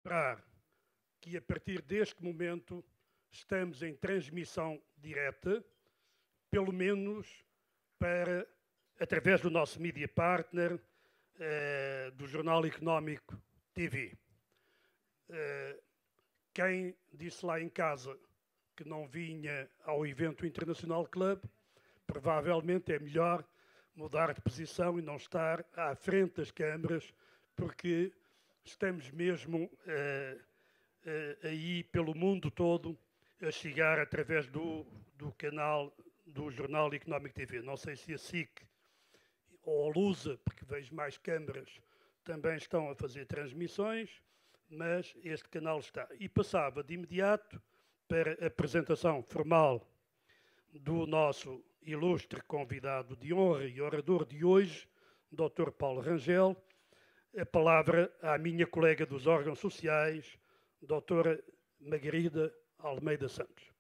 lembrar que, a partir deste momento, estamos em transmissão direta, pelo menos através do nosso media partner, do Jornal Económico TV. Quem disse lá em casa que não vinha ao evento International Club, provavelmente é melhor mudar de posição e não estar à frente das câmaras, porque estamos mesmo aí pelo mundo todo a chegar através do canal do Jornal Económico TV. Não sei se a SIC ou a Lusa, porque vejo mais câmaras, também estão a fazer transmissões, mas este canal está. E passava de imediato para a apresentação formal do nosso ilustre convidado de honra e orador de hoje, Dr. Paulo Rangel, a palavra à minha colega dos órgãos sociais, Dra. Margarida Almeida Santos.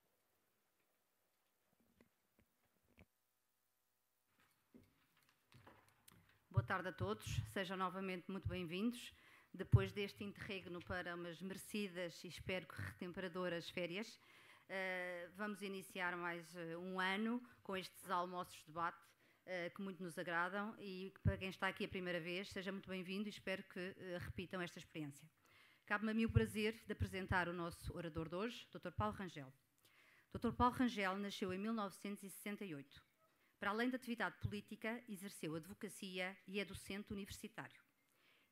Boa tarde a todos, sejam novamente muito bem-vindos. Depois deste interregno para umas merecidas e espero que retemperadoras férias, vamos iniciar mais um ano com estes almoços de debate que muito nos agradam e para quem está aqui a primeira vez, seja muito bem-vindo e espero que repitam esta experiência. Cabe-me a mim o prazer de apresentar o nosso orador de hoje, Dr. Paulo Rangel. Dr. Paulo Rangel nasceu em 1968. Para além da atividade política, exerceu advocacia e é docente universitário.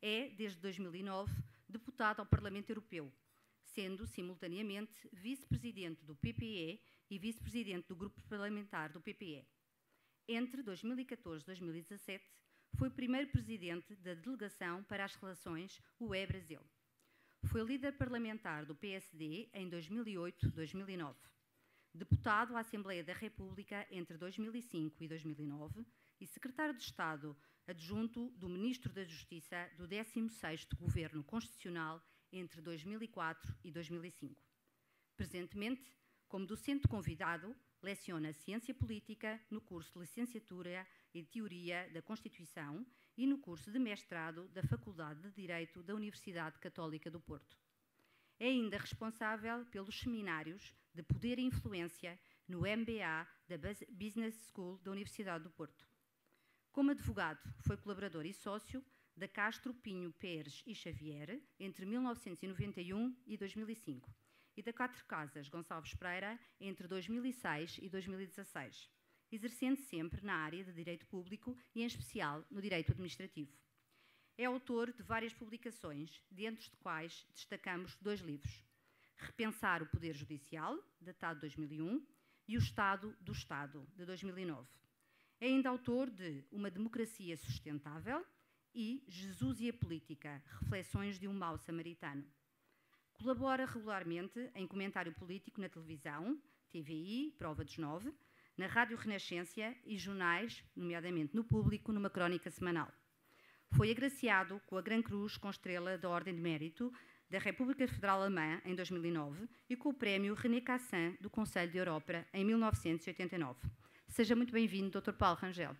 É, desde 2009, deputado ao Parlamento Europeu, sendo, simultaneamente, vice-presidente do PPE e vice-presidente do Grupo Parlamentar do PPE. Entre 2014 e 2017, foi primeiro presidente da Delegação para as Relações UE-Brasil. Foi líder parlamentar do PSD em 2008-2009. Deputado à Assembleia da República entre 2005 e 2009 e secretário de Estado adjunto do Ministro da Justiça do 16º Governo Constitucional entre 2004 e 2005. Presentemente, como docente convidado, leciona Ciência Política no curso de Licenciatura em Teoria da Constituição e no curso de mestrado da Faculdade de Direito da Universidade Católica do Porto. É ainda responsável pelos seminários de Poder e Influência no MBA da Business School da Universidade do Porto. Como advogado, foi colaborador e sócio da Castro, Pinho, Pérez e Xavier entre 1991 e 2005 e da Quatro Casas Gonçalves Pereira entre 2006 e 2016, exercendo sempre na área de Direito Público e, em especial, no Direito Administrativo. É autor de várias publicações, dentre de quais destacamos 2 livros: Repensar o Poder Judicial, datado de 2001, e O Estado do Estado, de 2009. É ainda autor de Uma Democracia Sustentável e Jesus e a Política, Reflexões de um Mau Samaritano. Colabora regularmente em comentário político na televisão, TVI, Prova dos 9, na Rádio Renascência e jornais, nomeadamente no Público, numa crónica semanal. Foi agraciado com a Gran Cruz com Estrela da Ordem de Mérito da República Federal Alemã em 2009 e com o Prémio René Cassin do Conselho de Europa em 1989. Seja muito bem-vindo, Dr. Paulo Rangel.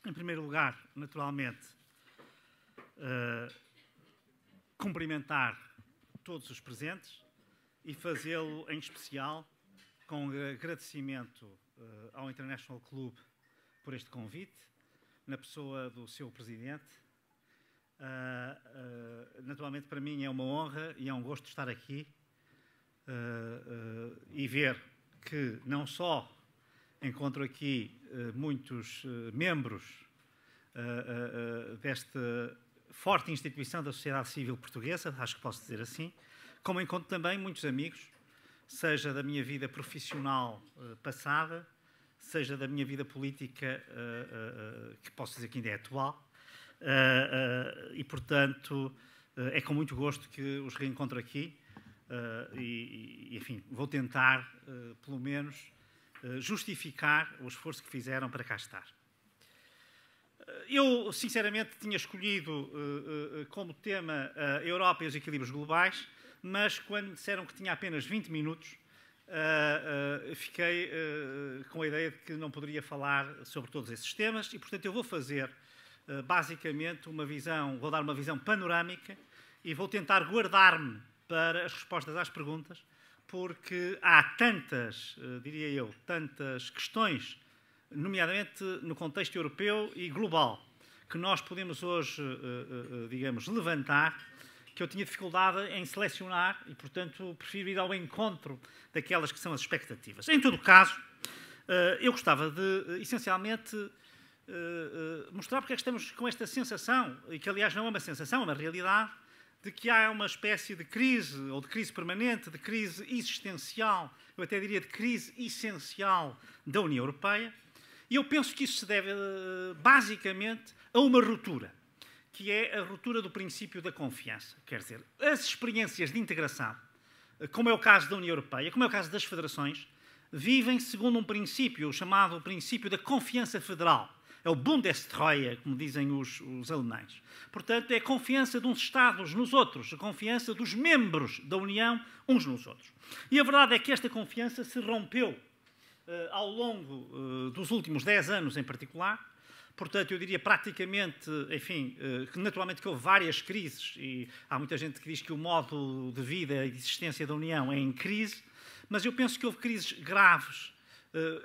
Em primeiro lugar, naturalmente, cumprimentar todos os presentes e fazê-lo em especial com agradecimento ao International Club por este convite, na pessoa do seu presidente. Naturalmente, para mim é uma honra e é um gosto estar aqui e ver que não só encontro aqui muitos membros desta forte instituição da sociedade civil portuguesa, acho que posso dizer assim, como encontro também muitos amigos, seja da minha vida profissional passada, seja da minha vida política, que posso dizer que ainda é atual, e, portanto, é com muito gosto que os reencontro aqui e, enfim, vou tentar, pelo menos, justificar o esforço que fizeram para cá estar. Eu, sinceramente, tinha escolhido como tema a Europa e os equilíbrios globais, mas quando me disseram que tinha apenas 20 minutos, fiquei com a ideia de que não poderia falar sobre todos esses temas e, portanto, eu vou fazer, basicamente, vou dar uma visão panorâmica e vou tentar guardar-me para as respostas às perguntas, porque há tantas, diria eu, tantas questões, nomeadamente no contexto europeu e global, que nós podemos hoje, digamos, levantar, que eu tinha dificuldade em selecionar e, portanto, prefiro ir ao encontro daquelas que são as expectativas. Em todo o caso, eu gostava de, essencialmente, mostrar porque é que estamos com esta sensação, e que, aliás, não é uma sensação, é uma realidade, de que há uma espécie de crise, ou de crise permanente, de crise existencial, eu até diria de crise essencial da União Europeia, e eu penso que isso se deve, basicamente, a uma ruptura, que é a ruptura do princípio da confiança. Quer dizer, as experiências de integração, como é o caso da União Europeia, como é o caso das federações, vivem segundo um princípio chamado princípio da confiança federal. É o Bundestreue, como dizem os alemães. Portanto, é a confiança de uns Estados nos outros, a confiança dos membros da União uns nos outros. E a verdade é que esta confiança se rompeu ao longo dos últimos 10 anos em particular. Portanto, eu diria praticamente, enfim, que naturalmente que houve várias crises e há muita gente que diz que o modo de vida e de existência da União é em crise, mas eu penso que houve crises graves,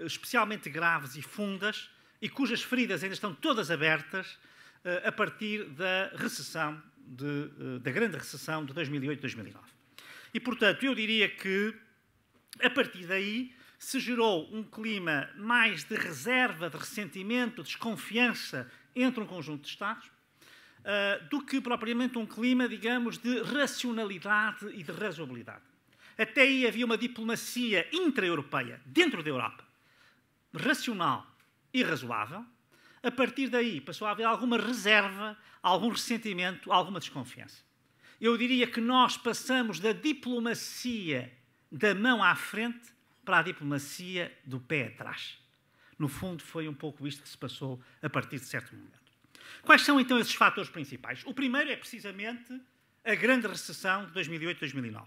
especialmente graves e fundas, e cujas feridas ainda estão todas abertas a partir da recessão, da grande recessão de 2008-2009. E, portanto, eu diria que, a partir daí, se gerou um clima mais de reserva, de ressentimento, de desconfiança entre um conjunto de Estados, do que propriamente um clima, digamos, de racionalidade e de razoabilidade. Até aí havia uma diplomacia intra-europeia, dentro da Europa, racional e razoável. A partir daí passou a haver alguma reserva, algum ressentimento, alguma desconfiança. Eu diria que nós passamos da diplomacia da mão à frente para a diplomacia do pé atrás. No fundo, foi um pouco isto que se passou a partir de certo momento. Quais são, então, esses fatores principais? O primeiro é, precisamente, a grande recessão de 2008-2009,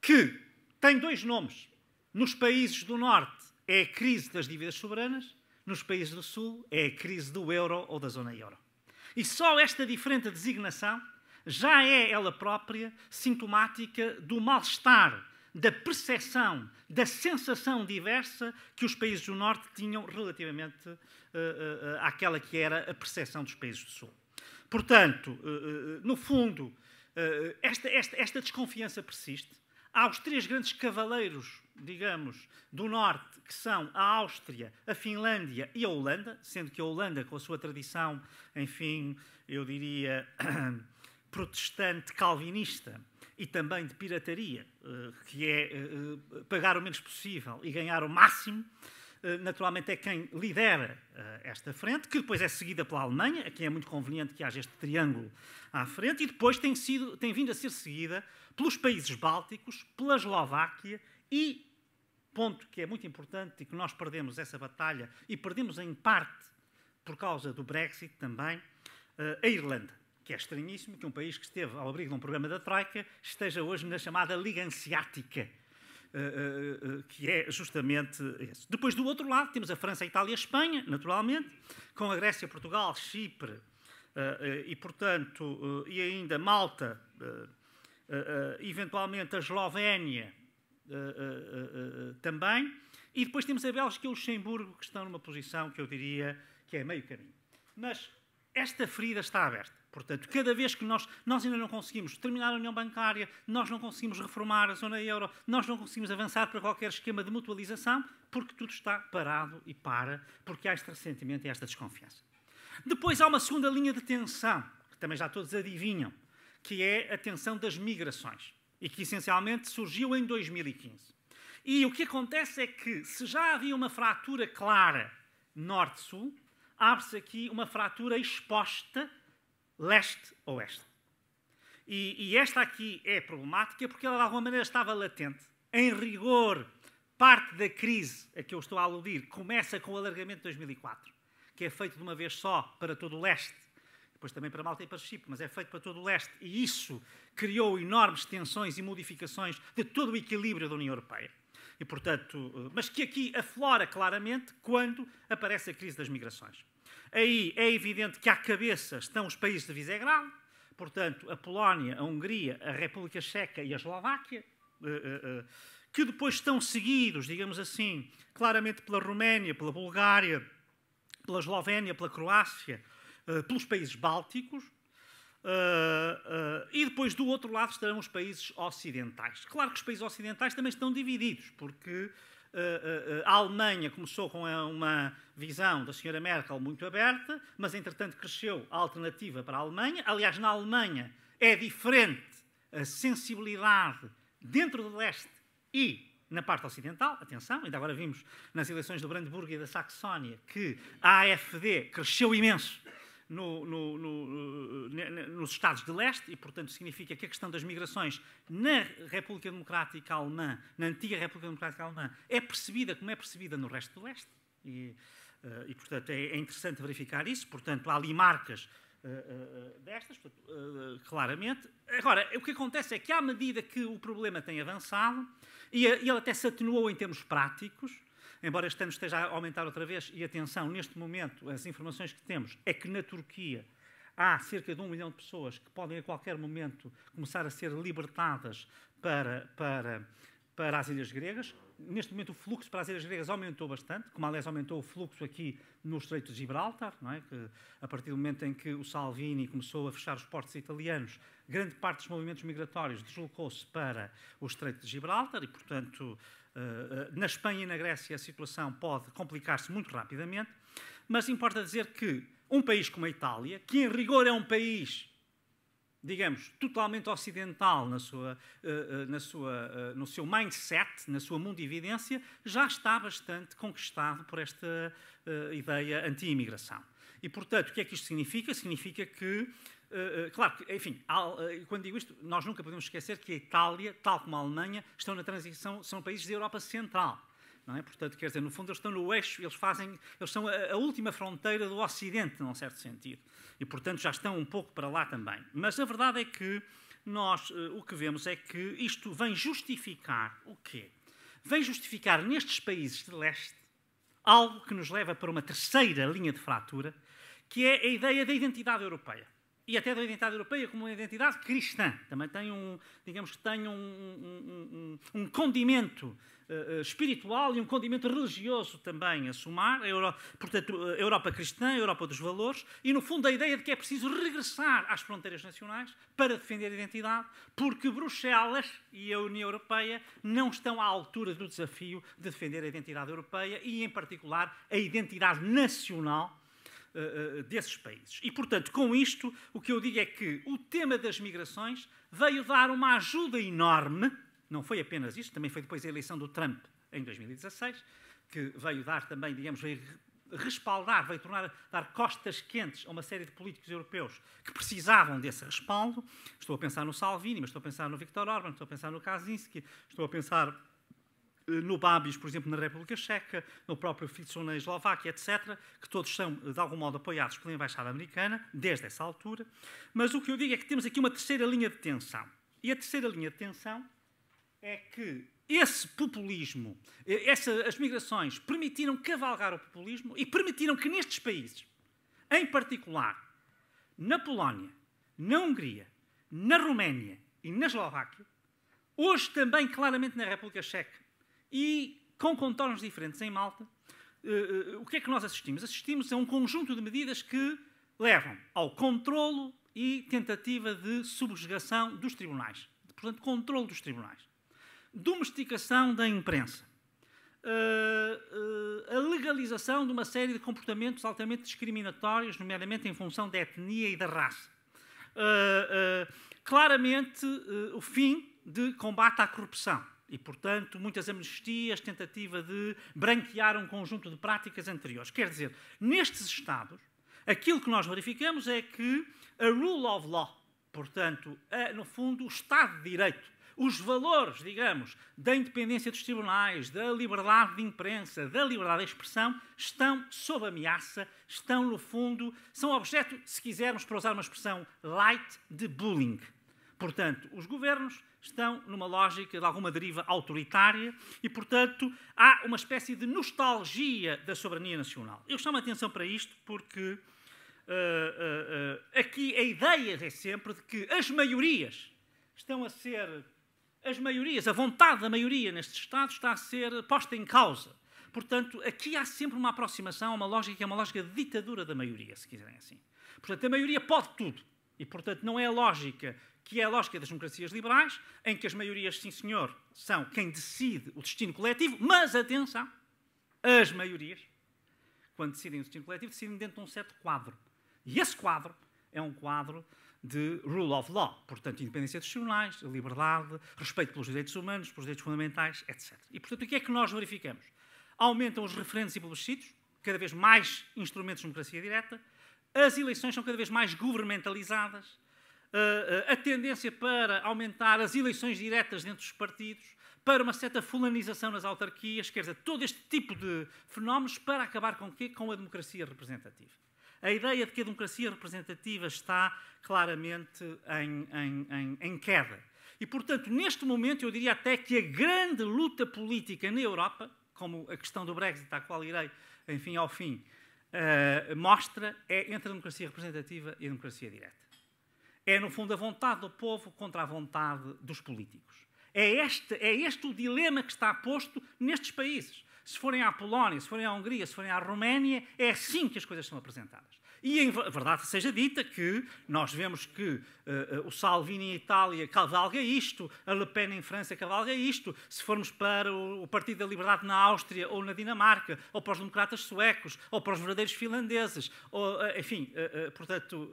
que tem dois nomes. Nos países do Norte é a crise das dívidas soberanas, nos países do Sul é a crise do euro ou da zona euro. E só esta diferente designação já é ela própria sintomática do mal-estar, da percepção, da sensação diversa que os países do Norte tinham relativamente àquela que era a percepção dos países do Sul. Portanto, no fundo, esta desconfiança persiste. Há os três grandes cavaleiros, digamos, do Norte, que são a Áustria, a Finlândia e a Holanda, sendo que a Holanda, com a sua tradição, enfim, eu diria, protestante, calvinista, e também de pirataria, que é pagar o menos possível e ganhar o máximo, naturalmente é quem lidera esta frente, que depois é seguida pela Alemanha, a quem é muito conveniente que haja este triângulo à frente, e depois tem vindo a ser seguida pelos países bálticos, pela Eslováquia e, ponto que é muito importante e que nós perdemos essa batalha, e perdemos em parte por causa do Brexit também, a Irlanda, que é estranhíssimo que um país que esteve ao abrigo de um programa da Troika esteja hoje na chamada Liga Hanseática, que é justamente esse. Depois, do outro lado, temos a França, a Itália e a Espanha, naturalmente, com a Grécia, Portugal, Chipre e, portanto, e ainda Malta, eventualmente a Eslovénia também, e depois temos a Bélgica e o Luxemburgo, que estão numa posição que eu diria que é meio caminho. Mas esta ferida está aberta. Portanto, cada vez que nós ainda não conseguimos terminar a União Bancária, nós não conseguimos reformar a zona euro, nós não conseguimos avançar para qualquer esquema de mutualização, porque tudo está parado e para, porque há este ressentimento e esta desconfiança. Depois há uma segunda linha de tensão, que também já todos adivinham, que é a tensão das migrações. e que essencialmente surgiu em 2015. E o que acontece é que, se já havia uma fratura clara norte-sul, abre-se aqui uma fratura exposta leste-oeste. E esta aqui é problemática porque ela, de alguma maneira, estava latente. Em rigor, parte da crise a que eu estou a aludir começa com o alargamento de 2004, que é feito de uma vez só para todo o leste, depois também para Malta e para Chipre, mas é feito para todo o leste, e isso criou enormes tensões e modificações de todo o equilíbrio da União Europeia. E, portanto, mas que aqui aflora claramente quando aparece a crise das migrações. Aí é evidente que à cabeça estão os países de Visegrado, portanto, a Polónia, a Hungria, a República Checa e a Eslováquia, que depois estão seguidos, digamos assim, claramente pela Roménia, pela Bulgária, pela Eslovénia, pela Croácia, pelos países bálticos, e depois do outro lado estarão os países ocidentais. Claro que os países ocidentais também estão divididos, porque a Alemanha começou com uma visão da senhora Merkel muito aberta, mas entretanto cresceu a alternativa para a Alemanha. Aliás, na Alemanha é diferente a sensibilidade dentro do leste e na parte ocidental. Atenção, ainda agora vimos nas eleições do Brandeburgo e da Saxónia que a AfD cresceu imenso nos Estados de Leste, e, portanto, significa que a questão das migrações na República Democrática Alemã, na antiga República Democrática Alemã, é percebida como é percebida no resto do Leste. E portanto, é interessante verificar isso. Portanto, há ali marcas destas, claramente. Agora, o que acontece é que, à medida que o problema tem avançado, e ele até se atenuou em termos práticos, embora este ano esteja a aumentar outra vez, e atenção, neste momento, as informações que temos é que na Turquia há cerca de 1 milhão de pessoas que podem a qualquer momento começar a ser libertadas para as ilhas gregas. Neste momento o fluxo para as ilhas gregas aumentou bastante, como aliás aumentou o fluxo aqui no Estreito de Gibraltar, não é? Que, a partir do momento em que o Salvini começou a fechar os portos italianos, grande parte dos movimentos migratórios deslocou-se para o Estreito de Gibraltar e, portanto, na Espanha e na Grécia a situação pode complicar-se muito rapidamente, mas importa dizer que um país como a Itália, que em rigor é um país, digamos, totalmente ocidental no seu mindset, na sua mundividência, já está bastante conquistado por esta ideia anti-imigração. E, portanto, o que é que isto significa? Significa que, claro, enfim, quando digo isto, nós nunca podemos esquecer que a Itália, tal como a Alemanha, estão na transição, são países da Europa Central. Não é? Portanto, quer dizer, no fundo, eles estão no eixo, eles são a última fronteira do Ocidente, num certo sentido. E, portanto, já estão um pouco para lá também. Mas a verdade é que nós o que vemos é que isto vem justificar o quê? Vem justificar nestes países de leste algo que nos leva para uma terceira linha de fratura, que é a ideia da identidade europeia. E até da identidade europeia como uma identidade cristã. Também tem digamos que tem um condimento espiritual e um condimento religioso também a somar. Portanto, a Europa cristã, a Europa dos valores, e no fundo a ideia de que é preciso regressar às fronteiras nacionais para defender a identidade, porque Bruxelas e a União Europeia não estão à altura do desafio de defender a identidade europeia e, em particular, a identidade nacional desses países. E, portanto, com isto, o que eu digo é que o tema das migrações veio dar uma ajuda enorme, não foi apenas isto, também foi depois a eleição do Trump em 2016, que veio dar também, digamos, veio respaldar, veio dar costas quentes a uma série de políticos europeus que precisavam desse respaldo. Estou a pensar no Salvini, mas estou a pensar no Viktor Orbán, estou a pensar no Kaczynski, estou a pensar no Babis, por exemplo, na República Checa, no próprio Fico na Eslováquia, etc., que todos são, de algum modo, apoiados pela Embaixada Americana, desde essa altura. Mas o que eu digo é que temos aqui uma terceira linha de tensão. E a terceira linha de tensão é que esse populismo, as migrações, permitiram cavalgar o populismo e permitiram que nestes países, em particular, na Polónia, na Hungria, na Roménia e na Eslováquia, hoje também claramente na República Checa, e com contornos diferentes em Malta, o que é que nós assistimos? Assistimos a um conjunto de medidas que levam ao controlo e tentativa de subjugação dos tribunais. Portanto, controlo dos tribunais. Domesticação da imprensa. A legalização de uma série de comportamentos altamente discriminatórios, nomeadamente em função da etnia e da raça. Claramente, o fim de combate à corrupção e, portanto, muitas amnistias, tentativa de branquear um conjunto de práticas anteriores. Quer dizer, nestes Estados, aquilo que nós verificamos é que a rule of law, portanto, no fundo, o Estado de Direito, os valores, digamos, da independência dos tribunais, da liberdade de imprensa, da liberdade de expressão, estão sob ameaça, estão, no fundo, são objeto, se quisermos, para usar uma expressão light, de bullying. Portanto, os governos estão numa lógica de alguma deriva autoritária e, portanto, há uma espécie de nostalgia da soberania nacional. Eu chamo a atenção para isto porque aqui a ideia é sempre de que as maiorias estão a ser... a vontade da maioria nestes Estados está a ser posta em causa. Portanto, aqui há sempre uma aproximação a uma lógica que é uma lógica de ditadura da maioria, se quiserem assim. Portanto, a maioria pode tudo. E, portanto, não é a lógica que é a lógica das democracias liberais, em que as maiorias, sim senhor, são quem decide o destino coletivo, mas, atenção, as maiorias, quando decidem o destino coletivo, decidem dentro de um certo quadro. E esse quadro é um quadro de rule of law, portanto, independência dos tribunais, liberdade, respeito pelos direitos humanos, pelos direitos fundamentais, etc. E, portanto, o que é que nós verificamos? Aumentam os referendos e plebiscitos, cada vez mais instrumentos de democracia direta, as eleições são cada vez mais governamentalizadas, a tendência para aumentar as eleições diretas dentro dos partidos, para uma certa fulanização nas autarquias, quer dizer, todo este tipo de fenómenos para acabar com o quê? Com a democracia representativa. A ideia de que a democracia representativa está claramente em queda. E, portanto, neste momento, eu diria até que a grande luta política na Europa, como a questão do Brexit, à qual irei, enfim, ao fim, mostra, é entre a democracia representativa e a democracia direta. É, no fundo, a vontade do povo contra a vontade dos políticos. É este o dilema que está posto nestes países. Se forem à Polónia, se forem à Hungria, se forem à Roménia, é assim que as coisas são apresentadas. E, em verdade seja dita, que nós vemos que o Salvini em Itália cavalga isto, a Le Pen em França cavalga isto, se formos para o Partido da Liberdade na Áustria ou na Dinamarca, ou para os democratas suecos, ou para os verdadeiros finlandeses, ou, enfim, portanto,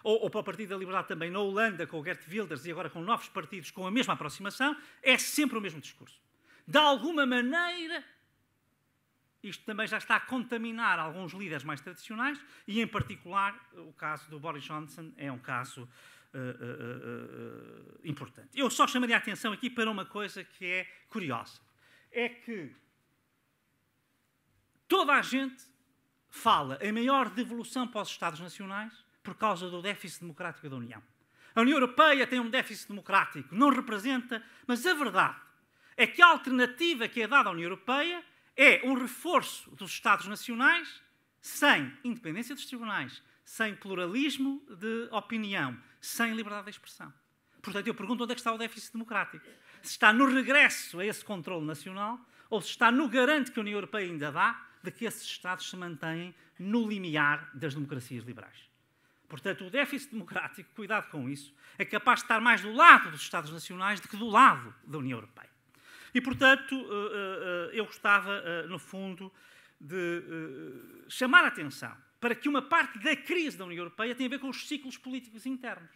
ou para o Partido da Liberdade também na Holanda, com o Geert Wilders, e agora com novos partidos com a mesma aproximação, é sempre o mesmo discurso. De alguma maneira... Isto também já está a contaminar alguns líderes mais tradicionais e, em particular, o caso do Boris Johnson é um caso importante. Eu só chamaria a atenção aqui para uma coisa que é curiosa. É que toda a gente fala em maior devolução para os Estados nacionais por causa do déficit democrático da União. A União Europeia tem um déficit democrático, não representa, mas a verdade é que a alternativa que é dada à União Europeia é um reforço dos Estados nacionais sem independência dos tribunais, sem pluralismo de opinião, sem liberdade de expressão. Portanto, eu pergunto onde é que está o déficit democrático. Se está no regresso a esse controle nacional ou se está no garante que a União Europeia ainda dá de que esses Estados se mantêm no limiar das democracias liberais. Portanto, o déficit democrático, cuidado com isso, é capaz de estar mais do lado dos Estados nacionais do que do lado da União Europeia. E, portanto, eu gostava, no fundo, de chamar a atenção para que uma parte da crise da União Europeia tem a ver com os ciclos políticos internos.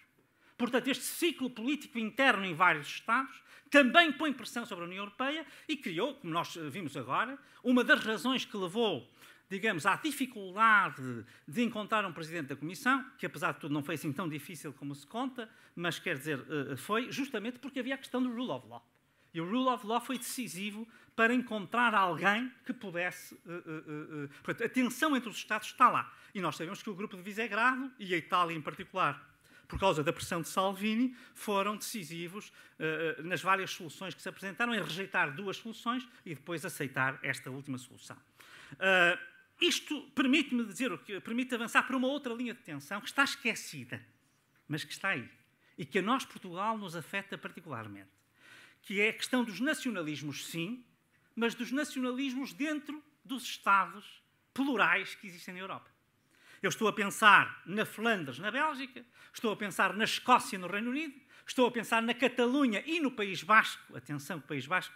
Portanto, este ciclo político interno em vários Estados também põe pressão sobre a União Europeia e criou, como nós vimos agora, uma das razões que levou, digamos, à dificuldade de encontrar um presidente da Comissão, que apesar de tudo não foi assim tão difícil como se conta, mas quer dizer, foi justamente porque havia a questão do rule of law. E o rule of law foi decisivo para encontrar alguém que pudesse... Portanto, a tensão entre os Estados está lá. E nós sabemos que o grupo de Visegrado, e a Itália em particular, por causa da pressão de Salvini, foram decisivos nas várias soluções que se apresentaram, em rejeitar duas soluções e depois aceitar esta última solução. Isto permite-me dizer, permite avançar para uma outra linha de tensão que está esquecida, mas que está aí, e que a nós, Portugal, nos afeta particularmente, que é a questão dos nacionalismos, sim, mas dos nacionalismos dentro dos Estados plurais que existem na Europa. Eu estou a pensar na Flandres, na Bélgica, estou a pensar na Escócia, no Reino Unido, estou a pensar na Catalunha e no País Basco. Atenção, o País Basco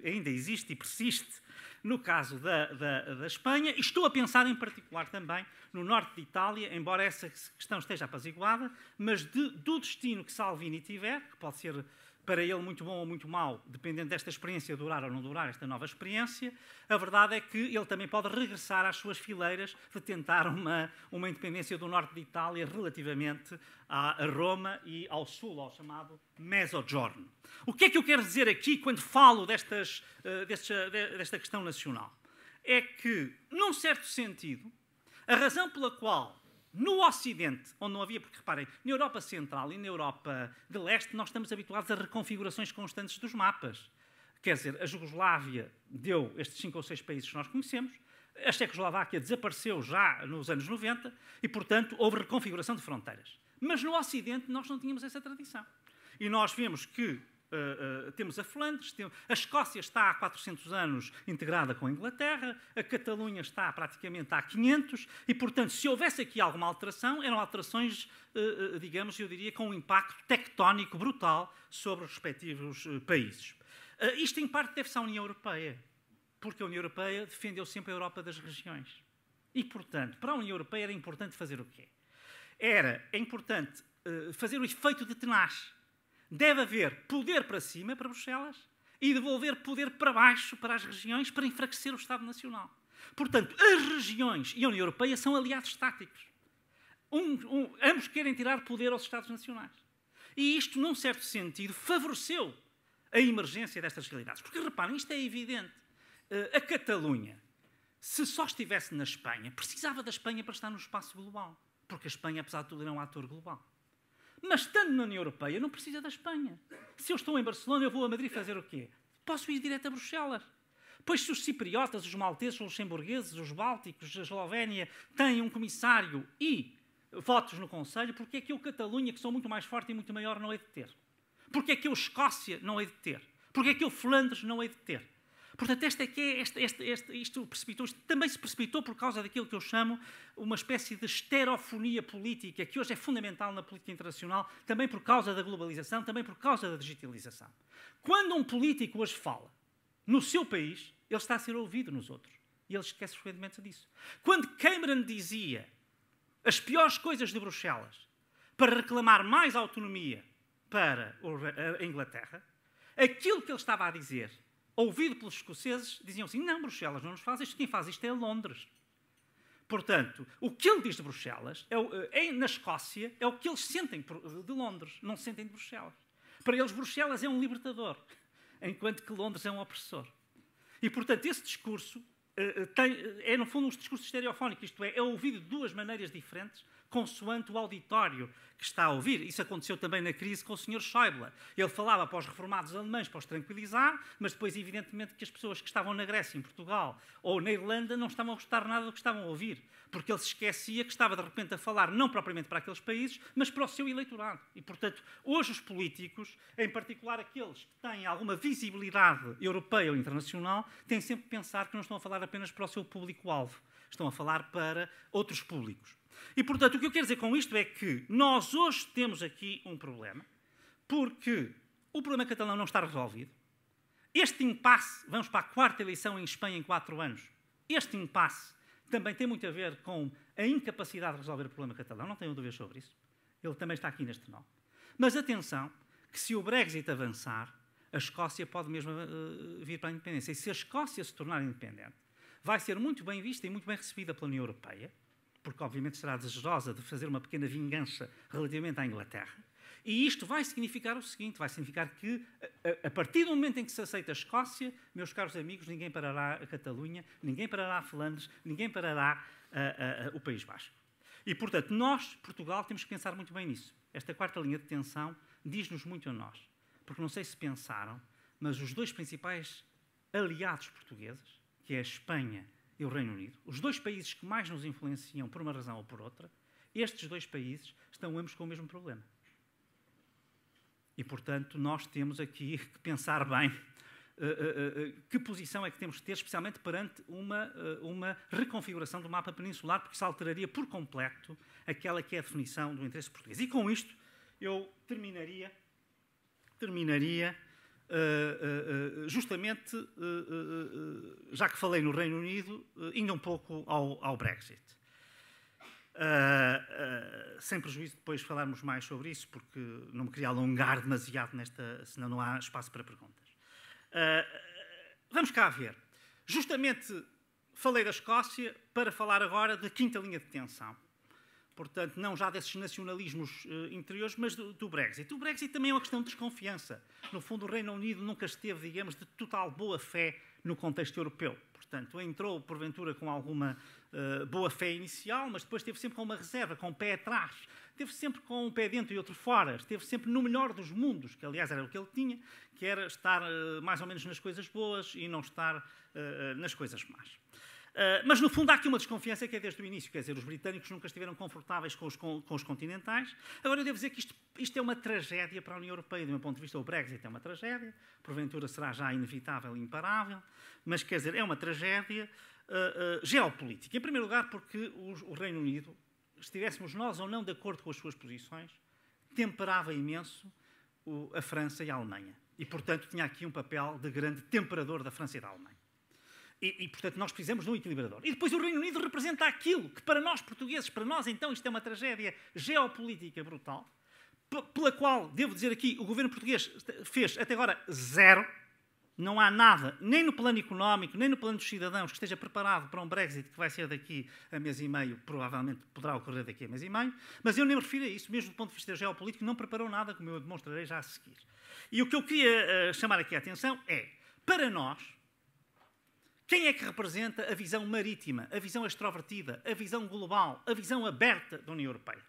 ainda existe e persiste no caso da Espanha. E estou a pensar em particular também no norte de Itália, embora essa questão esteja apaziguada, mas do destino que Salvini tiver, que pode ser para ele muito bom ou muito mau, dependendo desta experiência durar ou não durar, esta nova experiência, a verdade é que ele também pode regressar às suas fileiras de tentar uma independência do norte de Itália relativamente a Roma e ao sul, ao chamado Mezzogiorno. O que é que eu quero dizer aqui quando falo desta questão nacional? É que, num certo sentido, a razão pela qual no Ocidente, onde não havia, porque reparem, na Europa Central e na Europa de Leste, nós estamos habituados a reconfigurações constantes dos mapas. Quer dizer, a Jugoslávia deu estes 5 ou 6 países que nós conhecemos, a Checoslováquia desapareceu já nos anos 90 e, portanto, houve reconfiguração de fronteiras. Mas no Ocidente nós não tínhamos essa tradição. E nós vemos que temos a Flandres, a Escócia está há 400 anos integrada com a Inglaterra, a Catalunha está praticamente há 500 e, portanto, se houvesse aqui alguma alteração, eram alterações, digamos, eu diria, com um impacto tectónico brutal sobre os respectivos países. Isto, em parte, deve-se à União Europeia, porque a União Europeia defendeu sempre a Europa das regiões. E, portanto, para a União Europeia era importante fazer o quê? É importante fazer o efeito de tenaz. Deve haver poder para cima, para Bruxelas, e devolver poder para baixo, para as regiões, para enfraquecer o Estado Nacional. Portanto, as regiões e a União Europeia são aliados táticos. Ambos querem tirar poder aos Estados Nacionais. E isto, num certo sentido, favoreceu a emergência destas realidades. Porque, reparem, isto é evidente. A Catalunha, se só estivesse na Espanha, precisava da Espanha para estar no espaço global. Porque a Espanha, apesar de tudo, é um ator global. Mas, estando na União Europeia, não precisa da Espanha. Se eu estou em Barcelona, eu vou a Madrid fazer o quê? Posso ir direto a Bruxelas. Pois se os cipriotas, os malteses, os luxemburgueses, os bálticos, a Eslovénia, têm um comissário e votos no Conselho, porque é que eu, Catalunha, que sou muito mais forte e muito maior, não hei de ter? Porque é que eu, Escócia, não hei de ter? Porque é que eu, Flandres, não hei de ter? Portanto, isto também se precipitou por causa daquilo que eu chamo uma espécie de estereofonia política, que hoje é fundamental na política internacional, também por causa da globalização, também por causa da digitalização. Quando um político hoje fala no seu país, ele está a ser ouvido nos outros. E ele esquece frequentemente disso. Quando Cameron dizia as piores coisas de Bruxelas para reclamar mais autonomia para a Inglaterra, aquilo que ele estava a dizer, ouvido pelos escoceses, diziam assim, não, Bruxelas não nos faz isto, quem faz isto é Londres. Portanto, o que ele diz de Bruxelas, na Escócia, é o que eles sentem de Londres, não sentem de Bruxelas. Para eles, Bruxelas é um libertador, enquanto que Londres é um opressor. E, portanto, esse discurso é, no fundo, um discurso estereofónico, isto é ouvido de duas maneiras diferentes, consoante o auditório que está a ouvir. Isso aconteceu também na crise com o Sr. Schäuble. Ele falava para os reformados alemães para os tranquilizar, mas depois, evidentemente, que as pessoas que estavam na Grécia, em Portugal ou na Irlanda não estavam a gostar nada do que estavam a ouvir, porque ele se esquecia que estava, de repente, a falar não propriamente para aqueles países, mas para o seu eleitorado. E, portanto, hoje os políticos, em particular aqueles que têm alguma visibilidade europeia ou internacional, têm sempre que pensar que não estão a falar apenas para o seu público-alvo, estão a falar para outros públicos. E, portanto, o que eu quero dizer com isto é que nós hoje temos aqui um problema, porque o problema catalão não está resolvido. Este impasse, vamos para a 4ª eleição em Espanha em 4 anos, este impasse também tem muito a ver com a incapacidade de resolver o problema catalão, não tenho dúvidas sobre isso. Ele também está aqui neste nó. Mas atenção, que se o Brexit avançar, a Escócia pode mesmo vir para a independência. E se a Escócia se tornar independente, vai ser muito bem vista e muito bem recebida pela União Europeia, porque obviamente será desejosa de fazer uma pequena vingança relativamente à Inglaterra. E isto vai significar o seguinte, vai significar que, a partir do momento em que se aceita a Escócia, meus caros amigos, ninguém parará a Catalunha, ninguém parará a Flandres, ninguém parará o País Basco. E, portanto, nós, Portugal, temos que pensar muito bem nisso. Esta 4ª linha de tensão diz-nos muito a nós. Porque não sei se pensaram, mas os 2 principais aliados portugueses, que é a Espanha e o Reino Unido, os 2 países que mais nos influenciam por uma razão ou por outra, estes 2 países estão ambos com o mesmo problema. E, portanto, nós temos aqui que pensar bem que posição é que temos que ter, especialmente perante uma reconfiguração do mapa peninsular, porque isso alteraria por completo aquela que é a definição do interesse português. E com isto eu terminaria justamente, já que falei no Reino Unido, indo um pouco ao Brexit. sem prejuízo de depois falarmos mais sobre isso, porque não me queria alongar demasiado nesta, senão não há espaço para perguntas. Vamos cá ver. Justamente falei da Escócia para falar agora da quinta linha de tensão. Portanto, não já desses nacionalismos interiores, mas do Brexit. O Brexit também é uma questão de desconfiança. No fundo, o Reino Unido nunca esteve, digamos, de total boa-fé no contexto europeu. Portanto, entrou, porventura, com alguma boa-fé inicial, mas depois esteve sempre com uma reserva, com um pé atrás. Esteve sempre com um pé dentro e outro fora. Esteve sempre no melhor dos mundos, que, aliás, era o que ele tinha, que era estar mais ou menos nas coisas boas e não estar nas coisas más. Mas, no fundo, há aqui uma desconfiança que é desde o início. Quer dizer, os britânicos nunca estiveram confortáveis com os continentais. Agora, eu devo dizer que isto é uma tragédia para a União Europeia. Do meu ponto de vista, o Brexit é uma tragédia. Porventura será já inevitável e imparável. Mas, quer dizer, é uma tragédia geopolítica. Em primeiro lugar, porque o Reino Unido, estivéssemos nós ou não de acordo com as suas posições, temperava imenso a França e a Alemanha. E, portanto, tinha aqui um papel de grande temperador da França e da Alemanha. Portanto, nós precisamos de um equilibrador. E depois o Reino Unido representa aquilo que, para nós portugueses, para nós, então, isto é uma tragédia geopolítica brutal, pela qual, devo dizer aqui, o governo português fez, até agora, zero. Não há nada, nem no plano económico, nem no plano dos cidadãos, que esteja preparado para um Brexit que vai ser daqui a mês e meio, provavelmente poderá ocorrer daqui a mês e meio, mas eu nem me refiro a isso, mesmo do ponto de vista geopolítico, não preparou nada, como eu demonstrarei já a seguir. E o que eu queria chamar aqui a atenção é, para nós, quem é que representa a visão marítima, a visão extrovertida, a visão global, a visão aberta da União Europeia?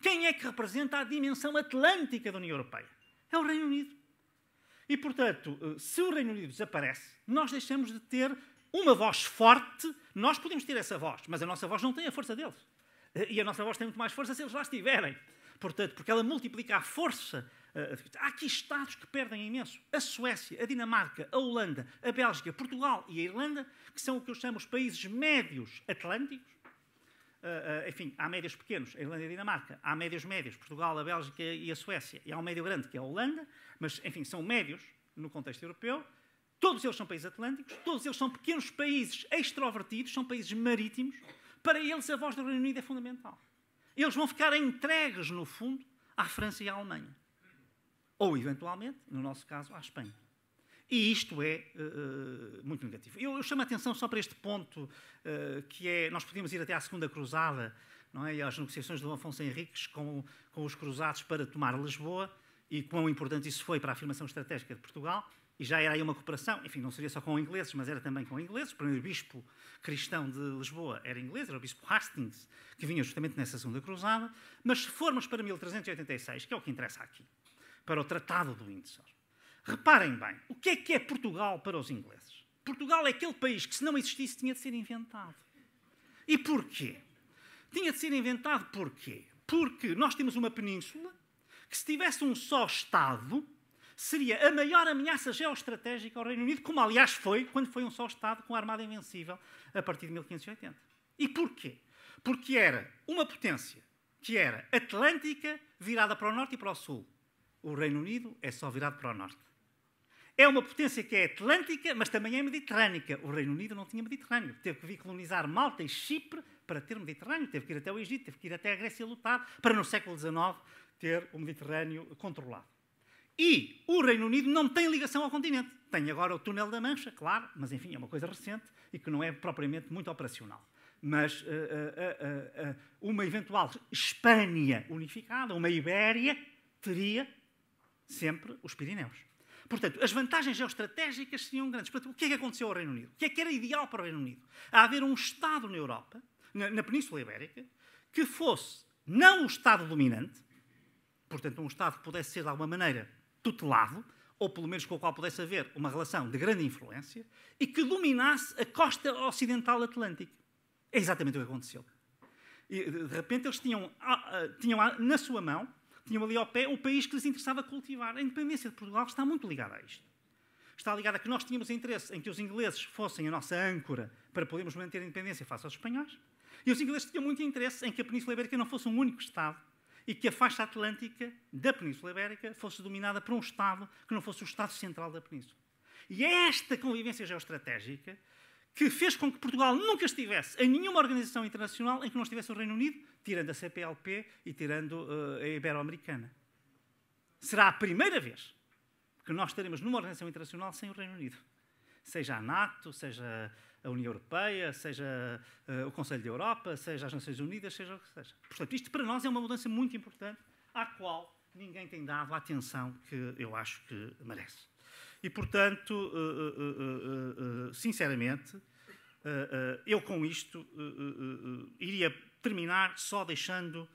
Quem é que representa a dimensão atlântica da União Europeia? É o Reino Unido. E, portanto, se o Reino Unido desaparece, nós deixamos de ter uma voz forte. Nós podemos ter essa voz, mas a nossa voz não tem a força deles. E a nossa voz tem muito mais força se eles lá estiverem. Portanto, porque ela multiplica a força. Há aqui Estados que perdem imenso. A Suécia, a Dinamarca, a Holanda, a Bélgica, Portugal e a Irlanda, que são o que eu chamo os países médios atlânticos. Enfim, há médios pequenos, a Irlanda e a Dinamarca. Há médios médios, Portugal, a Bélgica e a Suécia. E há um médio grande, que é a Holanda. Mas, enfim, são médios no contexto europeu. Todos eles são países atlânticos. Todos eles são pequenos países extrovertidos, são países marítimos. Para eles, a voz do Reino Unido é fundamental. Eles vão ficar entregues, no fundo, à França e à Alemanha. Ou, eventualmente, no nosso caso, à Espanha. E isto é muito negativo. Eu chamo a atenção só para este ponto, que é, nós podíamos ir até à Segunda Cruzada, não é? E às negociações do Afonso Henriques com os cruzados para tomar Lisboa, e quão importante isso foi para a afirmação estratégica de Portugal, e já era aí uma cooperação, enfim, não seria só com ingleses, mas era também com ingleses. O primeiro bispo cristão de Lisboa era inglês, era o bispo Hastings, que vinha justamente nessa Segunda Cruzada. Mas se formos para 1386, que é o que interessa aqui, para o Tratado de Windsor, reparem bem, o que é Portugal para os ingleses? Portugal é aquele país que, se não existisse, tinha de ser inventado. E porquê? Tinha de ser inventado porquê? Porque nós temos uma península que, se tivesse um só Estado, seria a maior ameaça geoestratégica ao Reino Unido, como, aliás, foi quando foi um só Estado com a Armada Invencível a partir de 1580. E porquê? Porque era uma potência que era atlântica, virada para o norte e para o sul. O Reino Unido é só virado para o norte. É uma potência que é atlântica, mas também é mediterrânica. O Reino Unido não tinha Mediterrâneo. Teve que vir colonizar Malta e Chipre para ter Mediterrâneo. Teve que ir até o Egito, teve que ir até a Grécia lutar, para no século XIX ter o Mediterrâneo controlado. E o Reino Unido não tem ligação ao continente. Tem agora o Túnel da Mancha, claro, mas enfim, é uma coisa recente e que não é propriamente muito operacional. Mas uma eventual Espanha unificada, uma Ibéria, teria sempre os Pirineus. Portanto, as vantagens geoestratégicas seriam grandes. Portanto, o que é que aconteceu ao Reino Unido? O que é que era ideal para o Reino Unido? A haver um Estado na Europa, na Península Ibérica, que fosse não o Estado dominante, portanto, um Estado que pudesse ser, de alguma maneira, tutelado, ou pelo menos com o qual pudesse haver uma relação de grande influência, e que dominasse a costa ocidental atlântica. É exatamente o que aconteceu. E, de repente, eles tinham na sua mão, tinham ali ao pé o país que lhes interessava cultivar. A independência de Portugal está muito ligada a isto. Está ligada a que nós tínhamos interesse em que os ingleses fossem a nossa âncora para podermos manter a independência face aos espanhóis, e os ingleses tinham muito interesse em que a Península Ibérica não fosse um único Estado e que a faixa atlântica da Península Ibérica fosse dominada por um Estado que não fosse o Estado central da Península. E é esta convivência geoestratégica que fez com que Portugal nunca estivesse em nenhuma organização internacional em que não estivesse o Reino Unido, tirando a CPLP e tirando a Ibero-Americana. Será a primeira vez que nós estaremos numa organização internacional sem o Reino Unido. Seja a NATO, seja a União Europeia, seja o Conselho da Europa, seja as Nações Unidas, seja o que seja. Portanto, isto para nós é uma mudança muito importante, à qual ninguém tem dado a atenção que eu acho que merece. E, portanto, sinceramente, eu com isto iria terminar só deixando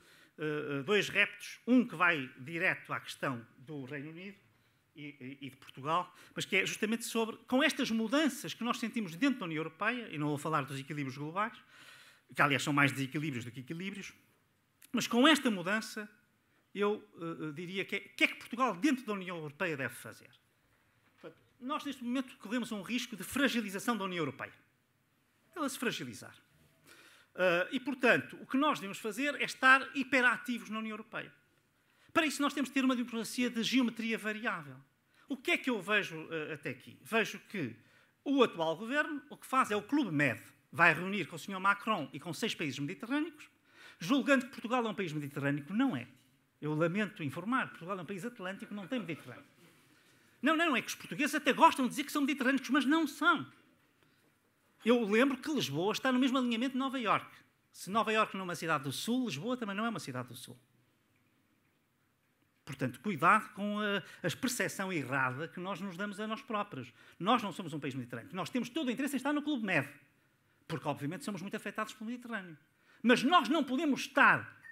dois reptos. Um que vai direto à questão do Reino Unido e de Portugal, mas que é justamente sobre, com estas mudanças que nós sentimos dentro da União Europeia, e não vou falar dos equilíbrios globais, que aliás são mais desequilíbrios do que equilíbrios, mas com esta mudança eu diria que o que é que Portugal dentro da União Europeia deve fazer? Nós, neste momento, corremos um risco de fragilização da União Europeia. Ela se fragilizar. E, portanto, o que nós devemos fazer é estar hiperativos na União Europeia. Para isso, nós temos de ter uma democracia de geometria variável. O que é que eu vejo até aqui? Vejo que o atual governo, o que faz é o Clube Med. Vai reunir com o Sr. Macron e com 6 países mediterrâneos, julgando que Portugal é um país mediterrâneo. Não é. Eu lamento informar, Portugal é um país atlântico, não tem Mediterrâneo. Não, é que os portugueses até gostam de dizer que são mediterrâneos, mas não são. Eu lembro que Lisboa está no mesmo alinhamento de Nova Iorque. Se Nova Iorque não é uma cidade do Sul, Lisboa também não é uma cidade do Sul. Portanto, cuidado com a percepção errada que nós nos damos a nós próprios. Nós não somos um país mediterrâneo. Nós temos todo o interesse em estar no Clube Med, porque, obviamente, somos muito afetados pelo Mediterrâneo. Mas nós não podemos estar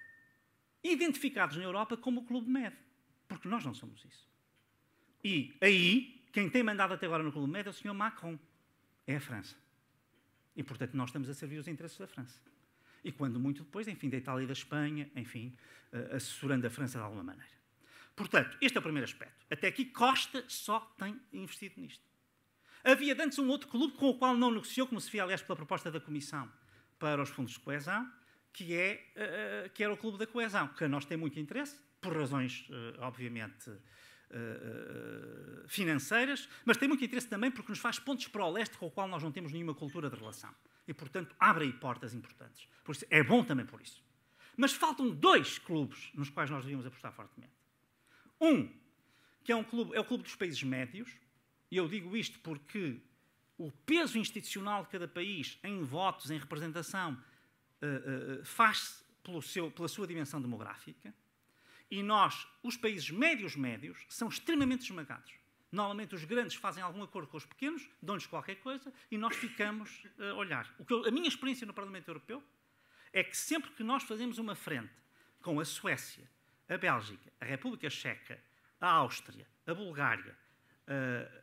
identificados na Europa como o Clube Med, porque nós não somos isso. E aí, quem tem mandado até agora no Clube Med é o Sr. Macron. É a França. E, portanto, nós estamos a servir os interesses da França. E quando muito depois, enfim, da Itália e da Espanha, enfim, assessorando a França de alguma maneira. Portanto, este é o primeiro aspecto. Até aqui, Costa só tem investido nisto. Havia antes um outro clube com o qual não negociou, como se via, aliás, pela proposta da Comissão para os fundos de coesão, que era o Clube da Coesão, que a nós tem muito interesse, por razões, obviamente, financeiras, mas tem muito interesse também porque nos faz pontos para o leste com o qual nós não temos nenhuma cultura de relação. E, portanto, abre aí portas importantes. Por isso, é bom também por isso. Mas faltam 2 clubes nos quais nós devíamos apostar fortemente. Um, que é o clube dos países médios, e eu digo isto porque o peso institucional de cada país em votos, em representação, faz-se pela sua dimensão demográfica. E nós, os países médios, são extremamente esmagados. Normalmente os grandes fazem algum acordo com os pequenos, dão-lhes qualquer coisa, e nós ficamos a olhar. A minha experiência no Parlamento Europeu é que sempre que nós fazemos uma frente com a Suécia, a Bélgica, a República Checa, a Áustria, a Bulgária,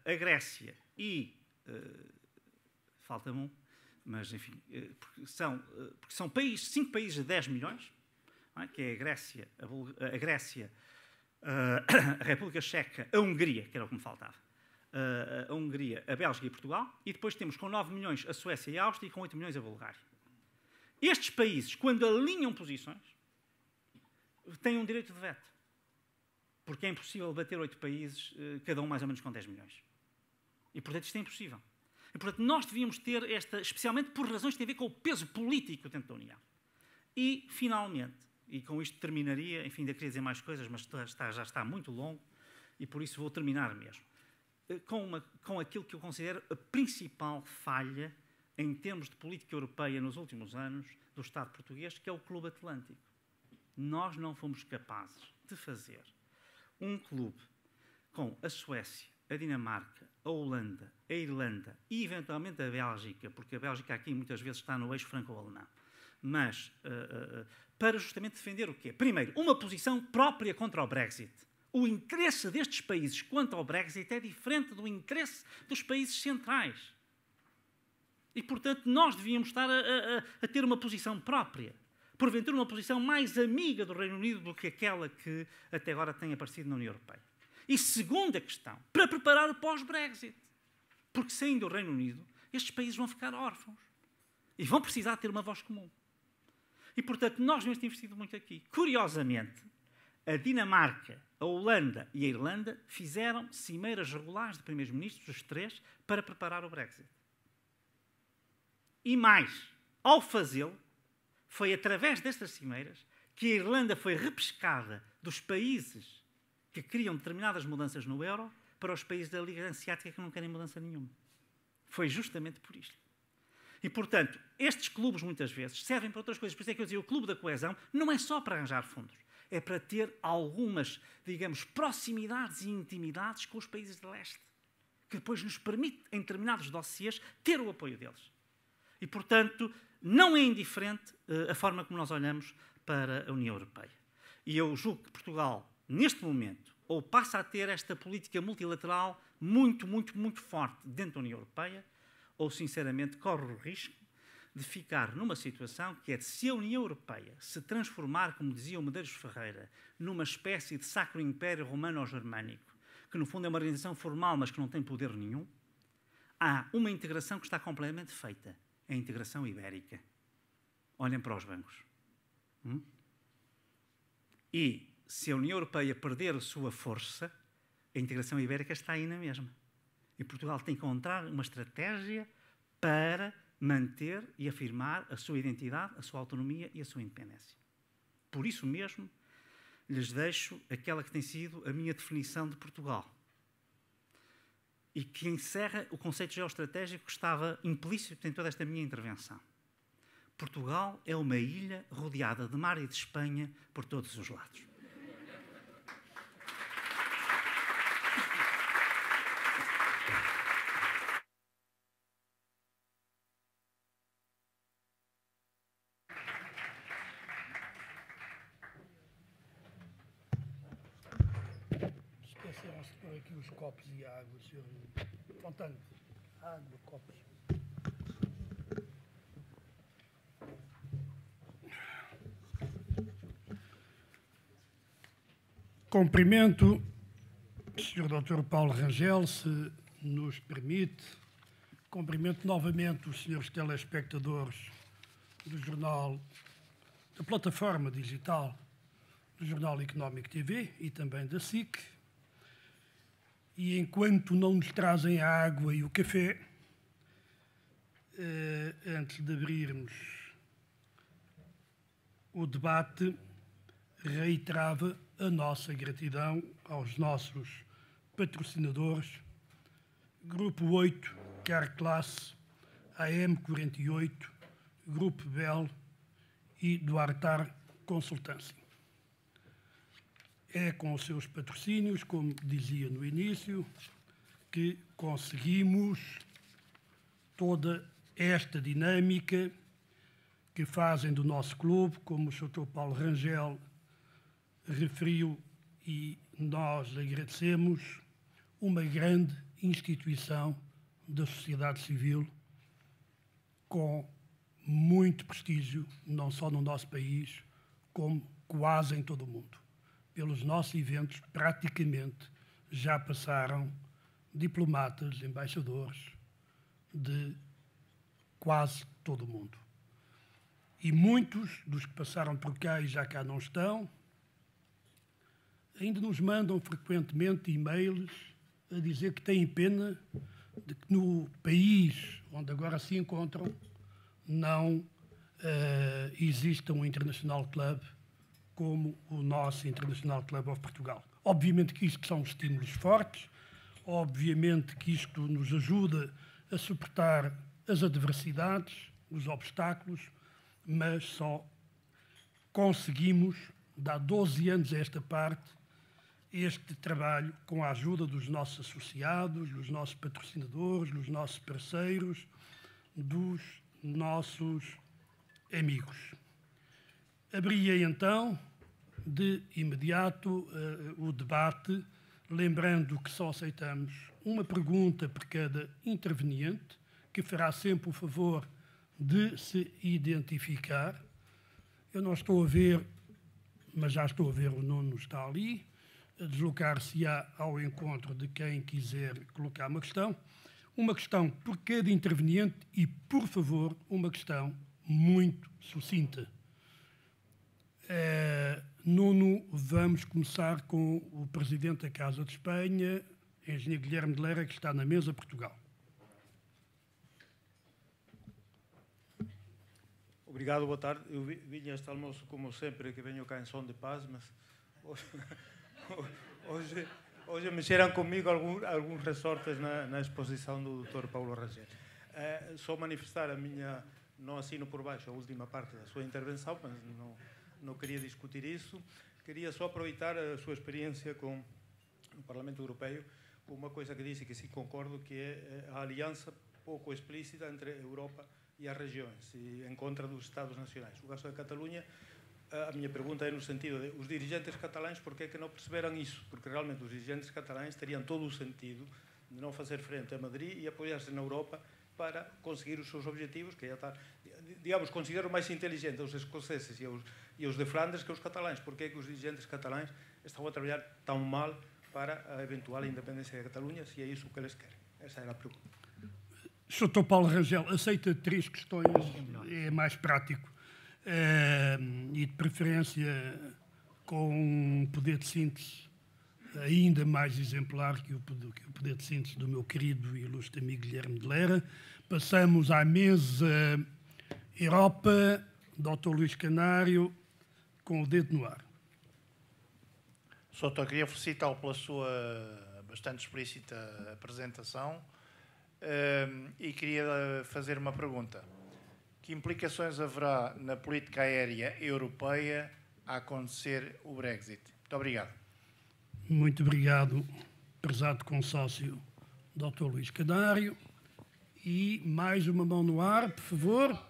a Grécia e... falta-me um, mas enfim, porque são 5 países de 10 milhões, que é a Grécia, a República Checa, a Hungria, que era o que me faltava, a Hungria, a Bélgica e Portugal, e depois temos com 9 milhões a Suécia e a Áustria e com 8 milhões a Bulgária. Estes países, quando alinham posições, têm um direito de veto, porque é impossível bater 8 países, cada um mais ou menos com 10 milhões. E, portanto, isto é impossível. E, portanto, nós devíamos ter especialmente por razões que têm a ver com o peso político dentro da União. E, finalmente, e com isto terminaria, enfim, ainda queria dizer mais coisas, mas já está muito longo, e por isso vou terminar mesmo, com aquilo que eu considero a principal falha em termos de política europeia nos últimos anos do Estado português, que é o Clube Atlântico. Nós não fomos capazes de fazer um clube com a Suécia, a Dinamarca, a Holanda, a Irlanda e, eventualmente, a Bélgica, porque a Bélgica aqui muitas vezes está no eixo franco-alemão, mas para justamente defender o quê? Primeiro, uma posição própria contra o Brexit. O interesse destes países quanto ao Brexit é diferente do interesse dos países centrais. E, portanto, nós devíamos estar a ter uma posição própria. Porventura, uma posição mais amiga do Reino Unido do que aquela que até agora tem aparecido na União Europeia. E segunda questão, para preparar o pós-Brexit. Porque, saindo do Reino Unido, estes países vão ficar órfãos. E vão precisar ter uma voz comum. E, portanto, nós temos investido muito aqui. Curiosamente, a Dinamarca, a Holanda e a Irlanda fizeram cimeiras regulares de primeiros-ministros, os 3, para preparar o Brexit. E mais, ao fazê-lo, foi através destas cimeiras que a Irlanda foi repescada dos países que queriam determinadas mudanças no euro para os países da Liga Hanseática que não querem mudança nenhuma. Foi justamente por isto. E, portanto, estes clubes, muitas vezes, servem para outras coisas. Por isso é que eu dizia, o Clube da Coesão não é só para arranjar fundos. É para ter algumas, digamos, proximidades e intimidades com os países de leste, que depois nos permite, em determinados dossiês, ter o apoio deles. E, portanto, não é indiferente a forma como nós olhamos para a União Europeia. E eu julgo que Portugal, neste momento, ou passa a ter esta política multilateral muito, muito, muito forte dentro da União Europeia, ou, sinceramente, corre o risco de ficar numa situação que é de, se a União Europeia se transformar, como dizia o Medeiros Ferreira, numa espécie de Sacro Império Romano-Germânico, que no fundo é uma organização formal, mas que não tem poder nenhum, há uma integração que está completamente feita. É a integração ibérica. Olhem para os bancos. E se a União Europeia perder a sua força, a integração ibérica está aí na mesma. E Portugal tem que encontrar uma estratégia para manter e afirmar a sua identidade, a sua autonomia e a sua independência. Por isso mesmo, lhes deixo aquela que tem sido a minha definição de Portugal e que encerra o conceito geoestratégico que estava implícito em toda esta minha intervenção. Portugal é uma ilha rodeada de mar e de Espanha por todos os lados. Esqueceram-se de pôr aqui os copos e a água, senhor Fontana. Água, copos. Cumprimento o Sr. Dr. Paulo Rangel, se nos permite. Cumprimento novamente os senhores telespectadores do jornal, da plataforma digital do Jornal Económico TV e também da SIC. E enquanto não nos trazem a água e o café, antes de abrirmos o debate, reiterava a nossa gratidão aos nossos patrocinadores, Grupo 8, Carclasse, AM48, Grupo Bell e Duartar Consultância. É com os seus patrocínios, como dizia no início, que conseguimos toda esta dinâmica que fazem do nosso clube, como o Sr. Paulo Rangel referiu, e nós agradecemos, uma grande instituição da sociedade civil com muito prestígio, não só no nosso país, como quase em todo o mundo. Pelos nossos eventos, praticamente, já passaram diplomatas, embaixadores de quase todo o mundo. E muitos dos que passaram por cá e já cá não estão, ainda nos mandam frequentemente e-mails a dizer que têm pena de que no país onde agora se encontram não exista um International Club como o nosso International Club of Portugal. Obviamente que isto são estímulos fortes, obviamente que isto nos ajuda a suportar as adversidades, os obstáculos, mas só conseguimos, de há 12 anos a esta parte, este trabalho com a ajuda dos nossos associados, dos nossos patrocinadores, dos nossos parceiros, dos nossos amigos. Abria então, de imediato, o debate, lembrando que só aceitamos uma pergunta por cada interveniente, que fará sempre o favor de se identificar. Eu não estou a ver, mas já estou a ver, o Nuno está ali, a deslocar-se-á ao encontro de quem quiser colocar uma questão por cada interveniente e, por favor, uma questão muito sucinta. Nuno, vamos começar com o Presidente da Casa de Espanha, Engenheiro Guilherme de Lera, que está na mesa Portugal. Obrigado, boa tarde. Eu vim a este almoço, como sempre, que venho cá em som de paz, mas hoje mexeram comigo alguns ressortes na exposição do Dr. Paulo Rangel. Só manifestar a minha... Não assino por baixo a última parte da sua intervenção, mas não queria discutir isso. Queria só aproveitar a sua experiência com o Parlamento Europeu, com uma coisa que disse que sim concordo, que é a aliança pouco explícita entre a Europa e as regiões, e em contra dos Estados nacionais. O caso da Catalunha, a minha pergunta é no sentido de os dirigentes catalães, porque é que não perceberam isso? Porque realmente os dirigentes catalães teriam todo o sentido de não fazer frente a Madrid e apoiar-se na Europa para conseguir os seus objetivos, que já está, digamos, considero mais inteligente os escoceses e os de Flandres que os catalães. Porque é que os dirigentes catalães estão a trabalhar tão mal para a eventual independência da Catalunha, se é isso que eles querem? Essa era a pergunta. Sr. Paulo Rangel, aceita 3 questões, é mais prático, e de preferência com um poder de síntese ainda mais exemplar que o poder de síntese do meu querido e ilustre amigo Guilherme de Lera. Passamos à mesa Europa, Dr. Luís Canário, com o dedo no ar. Soutor, queria felicitá-lo pela sua bastante explícita apresentação e queria fazer uma pergunta. Que implicações haverá na política aérea europeia a acontecer o Brexit? Muito obrigado. Muito obrigado, prezado consócio Dr. Luís Canário. E mais uma mão no ar, por favor.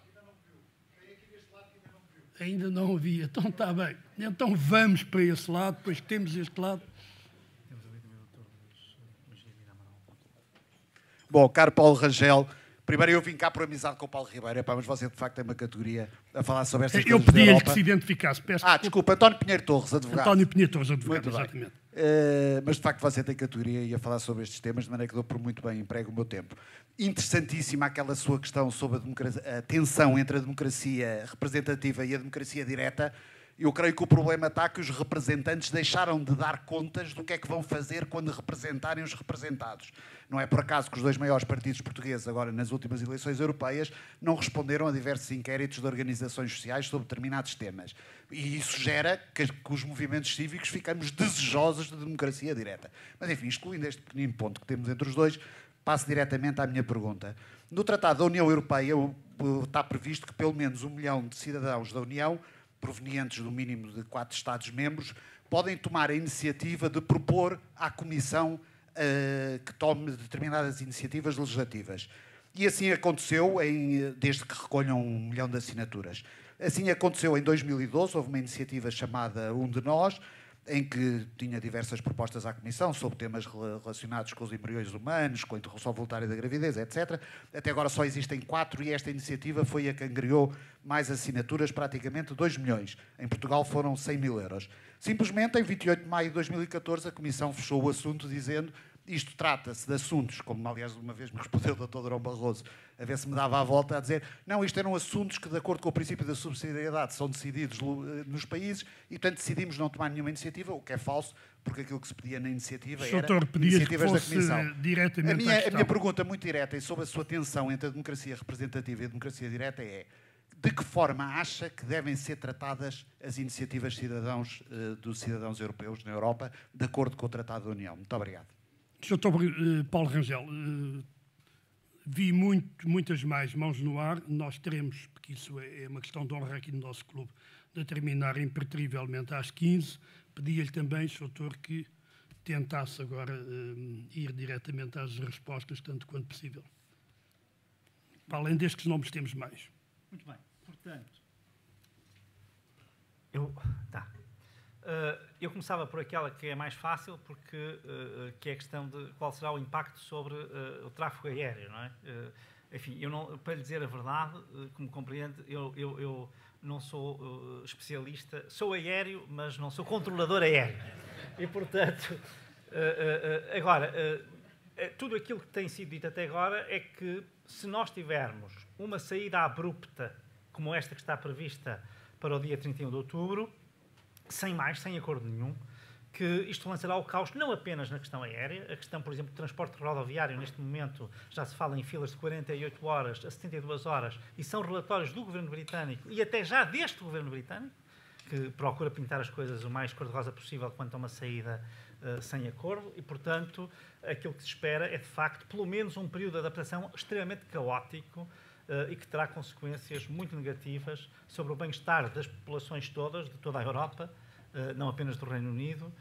Ainda não havia. Então está bem. Então vamos para esse lado, depois que temos este lado. Bom, caro Paulo Rangel, primeiro eu vim cá por amizade com o Paulo Ribeiro, mas você de facto tem uma categoria a falar sobre estas coisas da Europa. Eu pedi-lhe que se identificasse. Desculpa, António Pinheiro Torres, advogado. António Pinheiro Torres, advogado, exatamente. Mas de facto você tem categoria e a falar sobre estes temas, de maneira que dou por muito bem emprego o meu tempo. Interessantíssima aquela sua questão sobre a tensão entre a democracia representativa e a democracia direta. Eu creio que o problema está que os representantes deixaram de dar contas do que é que vão fazer quando representarem os representados. Não é por acaso que os 2 maiores partidos portugueses, agora nas últimas eleições europeias, não responderam a diversos inquéritos de organizações sociais sobre determinados temas. E isso gera que os movimentos cívicos ficamos desejosos de democracia direta. Mas, enfim, excluindo este pequenino ponto que temos entre os dois, passo diretamente à minha pergunta. No Tratado da União Europeia está previsto que pelo menos 1 milhão de cidadãos da União, provenientes do mínimo de 4 Estados-membros, podem tomar a iniciativa de propor à Comissão que tome determinadas iniciativas legislativas. E assim aconteceu desde que recolham 1 milhão de assinaturas. Assim aconteceu em 2012, houve uma iniciativa chamada Um de Nós, em que tinha diversas propostas à Comissão sobre temas relacionados com os embriões humanos, com a interrupção voluntária da gravidez, etc. Até agora só existem 4 e esta iniciativa foi a que angriou mais assinaturas, praticamente 2 milhões. Em Portugal foram 100 mil euros. Simplesmente, em 28 de maio de 2014, a Comissão fechou o assunto dizendo isto trata-se de assuntos, como aliás uma vez me respondeu o Dr. Durão Barroso, a ver se me dava a volta a dizer, não, isto eram assuntos que de acordo com o princípio da subsidiariedade são decididos nos países e portanto decidimos não tomar nenhuma iniciativa, o que é falso, porque aquilo que se pedia na iniciativa era iniciativas da Comissão. A minha pergunta muito direta e sobre a sua tensão entre a democracia representativa e a democracia direta é: de que forma acha que devem ser tratadas as iniciativas dos cidadãos europeus na Europa, de acordo com o Tratado da União? Muito obrigado. Sr. Paulo Rangel, vi muitas mais mãos no ar. Nós teremos, porque isso é uma questão de honra aqui no nosso clube, de terminar impertrivelmente às 15. Pedi-lhe também, Sr. que tentasse agora ir diretamente às respostas, tanto quanto possível. Para além destes nomes, temos mais. Muito bem. Portanto, eu começava por aquela que é mais fácil, porque que é a questão de qual será o impacto sobre o tráfego aéreo, não é? Enfim, para lhe dizer a verdade, como compreende, eu não sou especialista, sou aéreo, mas não sou controlador aéreo. E, portanto, agora, tudo aquilo que tem sido dito até agora é que se nós tivermos uma saída abrupta, como esta que está prevista para o dia 31 de outubro, sem acordo nenhum, que isto lançará o caos não apenas na questão aérea, a questão, por exemplo, do transporte rodoviário, neste momento já se fala em filas de 48 horas a 72 horas, e são relatórios do governo britânico, e até já deste governo britânico, que procura pintar as coisas o mais cor-de-rosa possível quanto a uma saída sem acordo, e, portanto, aquilo que se espera é, de facto, pelo menos um período de adaptação extremamente caótico e que terá consequências muito negativas sobre o bem-estar das populações todas, de toda a Europa, não apenas do Reino Unido,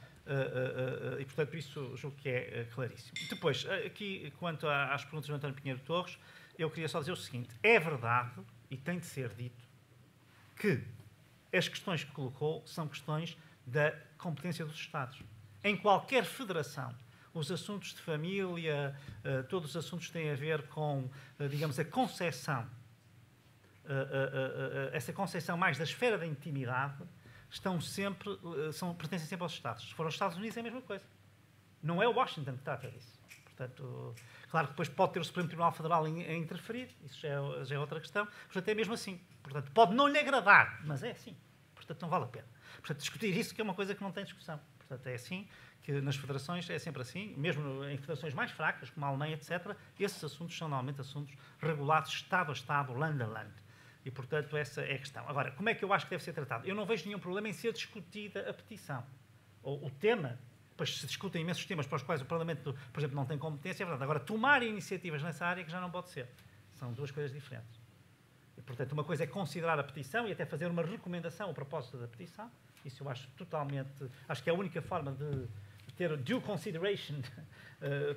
e, portanto, isso julgo que é claríssimo. Depois, aqui, quanto às perguntas do António Pinheiro Torres, eu queria só dizer o seguinte: é verdade, e tem de ser dito, que as questões que colocou são questões da competência dos Estados. Em qualquer federação, os assuntos de família, todos os assuntos que têm a ver com, digamos, a concepção, essa concepção mais da esfera da intimidade, pertencem sempre aos Estados. Se for aos Estados Unidos é a mesma coisa. Não é o Washington que trata disso. Portanto, claro que depois pode ter o Supremo Tribunal Federal a interferir, isso já é outra questão, portanto é mesmo assim. Portanto, pode não lhe agradar, mas é assim. Portanto, não vale a pena. Portanto, discutir isso que é uma coisa que não tem discussão. Portanto, é assim, que nas federações é sempre assim, mesmo em federações mais fracas, como a Alemanha, etc., esses assuntos são normalmente assuntos regulados Estado a Estado, land a land. E, portanto, essa é a questão. Agora, como é que eu acho que deve ser tratado? Eu não vejo nenhum problema em ser discutida a petição. Ou o tema, pois se discutem imensos temas para os quais o Parlamento, por exemplo, não tem competência, é verdade. Agora, tomar iniciativas nessa área que já não pode ser. São duas coisas diferentes. E, portanto, uma coisa é considerar a petição e até fazer uma recomendação a propósito da petição. Isso eu acho totalmente... Acho que é a única forma de ter due consideration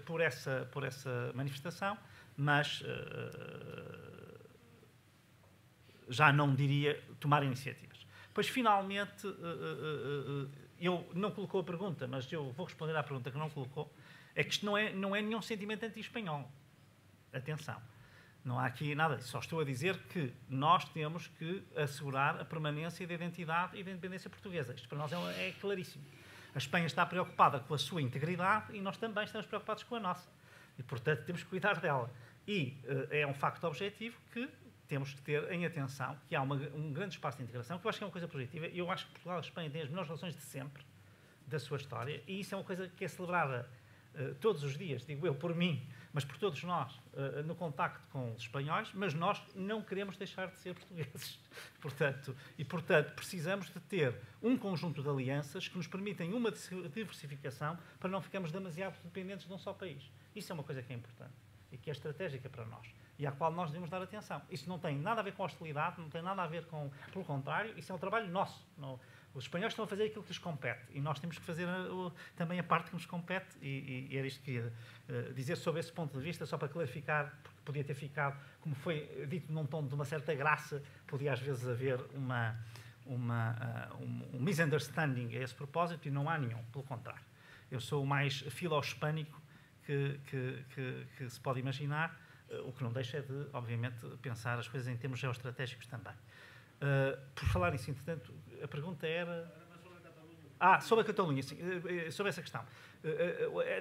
por essa manifestação, mas já não diria tomar iniciativas. Pois, finalmente, eu não colocou a pergunta, mas eu vou responder à pergunta que não colocou, é que isto não é nenhum sentimento anti-espanhol. Atenção. Não há aqui nada disso. Só estou a dizer que nós temos que assegurar a permanência da identidade e da independência portuguesa. Isto para nós é claríssimo. A Espanha está preocupada com a sua integridade e nós também estamos preocupados com a nossa. E, portanto, temos que cuidar dela. E é um facto objetivo que temos que ter em atenção que há um grande espaço de integração, que eu acho que é uma coisa positiva. Eu acho que Portugal e a Espanha têm as melhores relações de sempre da sua história, e isso é uma coisa que é celebrada todos os dias, digo eu, por mim, mas por todos nós, no contacto com os espanhóis, mas nós não queremos deixar de ser portugueses. Portanto, precisamos de ter um conjunto de alianças que nos permitem uma diversificação para não ficarmos demasiado dependentes de um só país. Isso é uma coisa que é importante e que é estratégica para nós e à qual nós devemos dar atenção. Isso não tem nada a ver com hostilidade, não tem nada a ver com... Pelo contrário, isso é um trabalho nosso. Os espanhóis estão a fazer aquilo que lhes compete e nós temos que fazer também a parte que nos compete, e era isto que queria dizer sobre esse ponto de vista, só para clarificar, porque podia ter ficado, como foi dito num tom de uma certa graça, podia às vezes haver um misunderstanding a esse propósito, e não há nenhum, pelo contrário. Eu sou o mais filo-hispânico que se pode imaginar, o que não deixa é de, obviamente, pensar as coisas em termos geoestratégicos também. Por falar nisso, entretanto, a pergunta era... sobre a Catalunha, sim, sobre essa questão.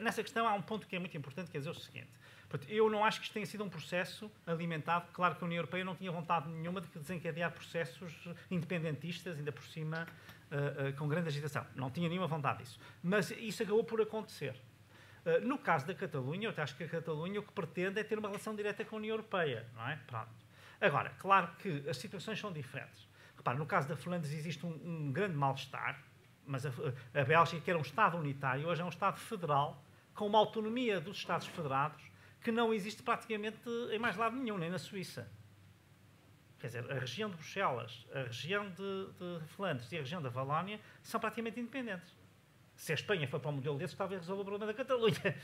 Nessa questão há um ponto que é muito importante, que é dizer o seguinte. Eu não acho que isto tenha sido um processo alimentado. Claro que a União Europeia não tinha vontade nenhuma de desencadear processos independentistas, ainda por cima, com grande agitação. Não tinha nenhuma vontade disso. Mas isso acabou por acontecer. No caso da Catalunha, eu acho que a Catalunha o que pretende é ter uma relação direta com a União Europeia, não é? Pronto. Agora, claro que as situações são diferentes. Repare, no caso da Flandres existe um grande mal-estar, mas a Bélgica, que era um Estado unitário, hoje é um Estado federal, com uma autonomia dos Estados federados, que não existe praticamente em mais lado nenhum, nem na Suíça. Quer dizer, a região de Bruxelas, a região de Flandres e a região da Valónia são praticamente independentes. Se a Espanha for para um modelo desses, talvez resolva o problema da Catalunha.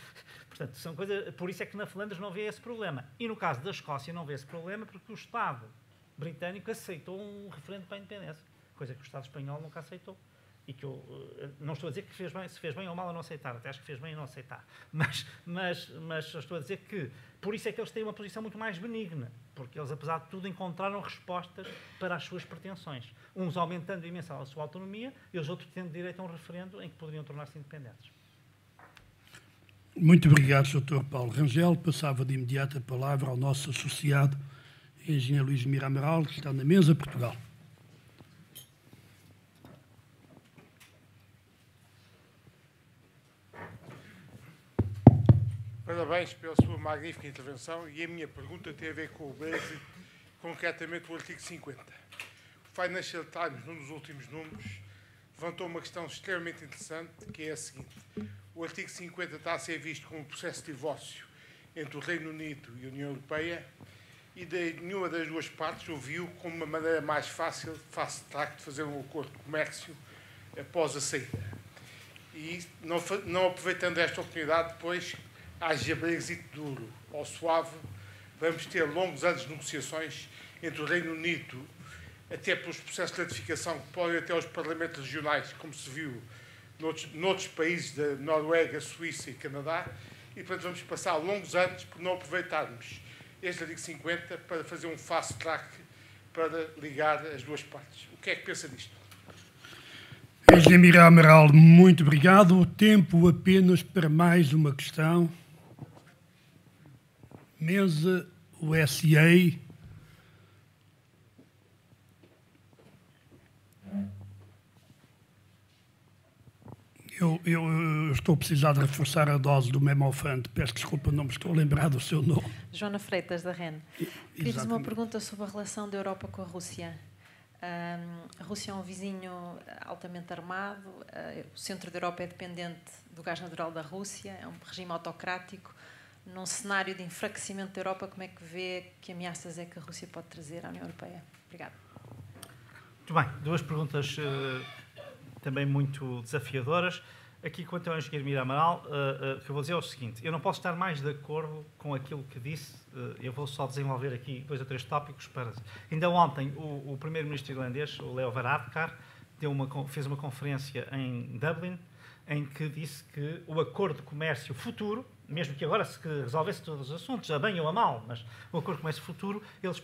Portanto, são coisas... Por isso é que na Flandres não vê esse problema. E no caso da Escócia não vê esse problema porque o Estado britânico aceitou um referendo para a independência, coisa que o Estado espanhol nunca aceitou. E que eu não estou a dizer que se fez bem ou mal a não aceitar, até acho que fez bem a não aceitar. Mas estou a dizer que, por isso é que eles têm uma posição muito mais benigna, porque eles, apesar de tudo, encontraram respostas para as suas pretensões. Uns aumentando imenso a sua autonomia e os outros tendo direito a um referendo em que poderiam tornar-se independentes. Muito obrigado, Dr. Paulo Rangel. Passava de imediato a palavra ao nosso associado, engenheiro Luís Mira Amaral, que está na mesa Portugal. Parabéns pela sua magnífica intervenção e a minha pergunta tem a ver com o Brexit, concretamente o artigo 50. O Financial Times, num dos últimos números, levantou uma questão extremamente interessante, que é a seguinte. O artigo 50 está a ser visto como um processo de divórcio entre o Reino Unido e a União Europeia e nenhuma das duas partes o viu como uma maneira mais fácil, fast track, de fazer um acordo de comércio após a saída. E não aproveitando esta oportunidade, depois haja Brexit duro ou suave, vamos ter longos anos de negociações entre o Reino Unido, até pelos processos de ratificação que podem até aos parlamentos regionais, como se viu noutros países da Noruega, Suíça e Canadá, e portanto vamos passar longos anos por não aproveitarmos este artigo 50 para fazer um fast track para ligar as duas partes. O que é que pensa disto? Engenheiro Amaral, muito obrigado. O tempo apenas para mais uma questão. Mesa USA. Eu estou a precisar de reforçar a dose do memofante. Peço desculpa, não me estou a lembrar do seu nome. Joana Freitas, da REN. Queria fazer uma pergunta sobre a relação da Europa com a Rússia. A Rússia é um vizinho altamente armado, o centro da Europa é dependente do gás natural da Rússia, é um regime autocrático. Num cenário de enfraquecimento da Europa, como é que vê, que ameaças é que a Rússia pode trazer à União Europeia? Obrigada. Muito bem, duas perguntas também muito desafiadoras. Aqui, quanto ao engenheiro Mira Amaral, o que eu vou dizer é o seguinte: eu não posso estar mais de acordo com aquilo que disse, eu vou só desenvolver aqui 2 ou 3 tópicos para... Ainda ontem, o primeiro-ministro irlandês, o Leo Varadkar, fez uma conferência em Dublin, em que disse que o acordo de comércio futuro, mesmo que agora se resolvesse todos os assuntos, a bem ou a mal, mas o acordo de comércio futuro,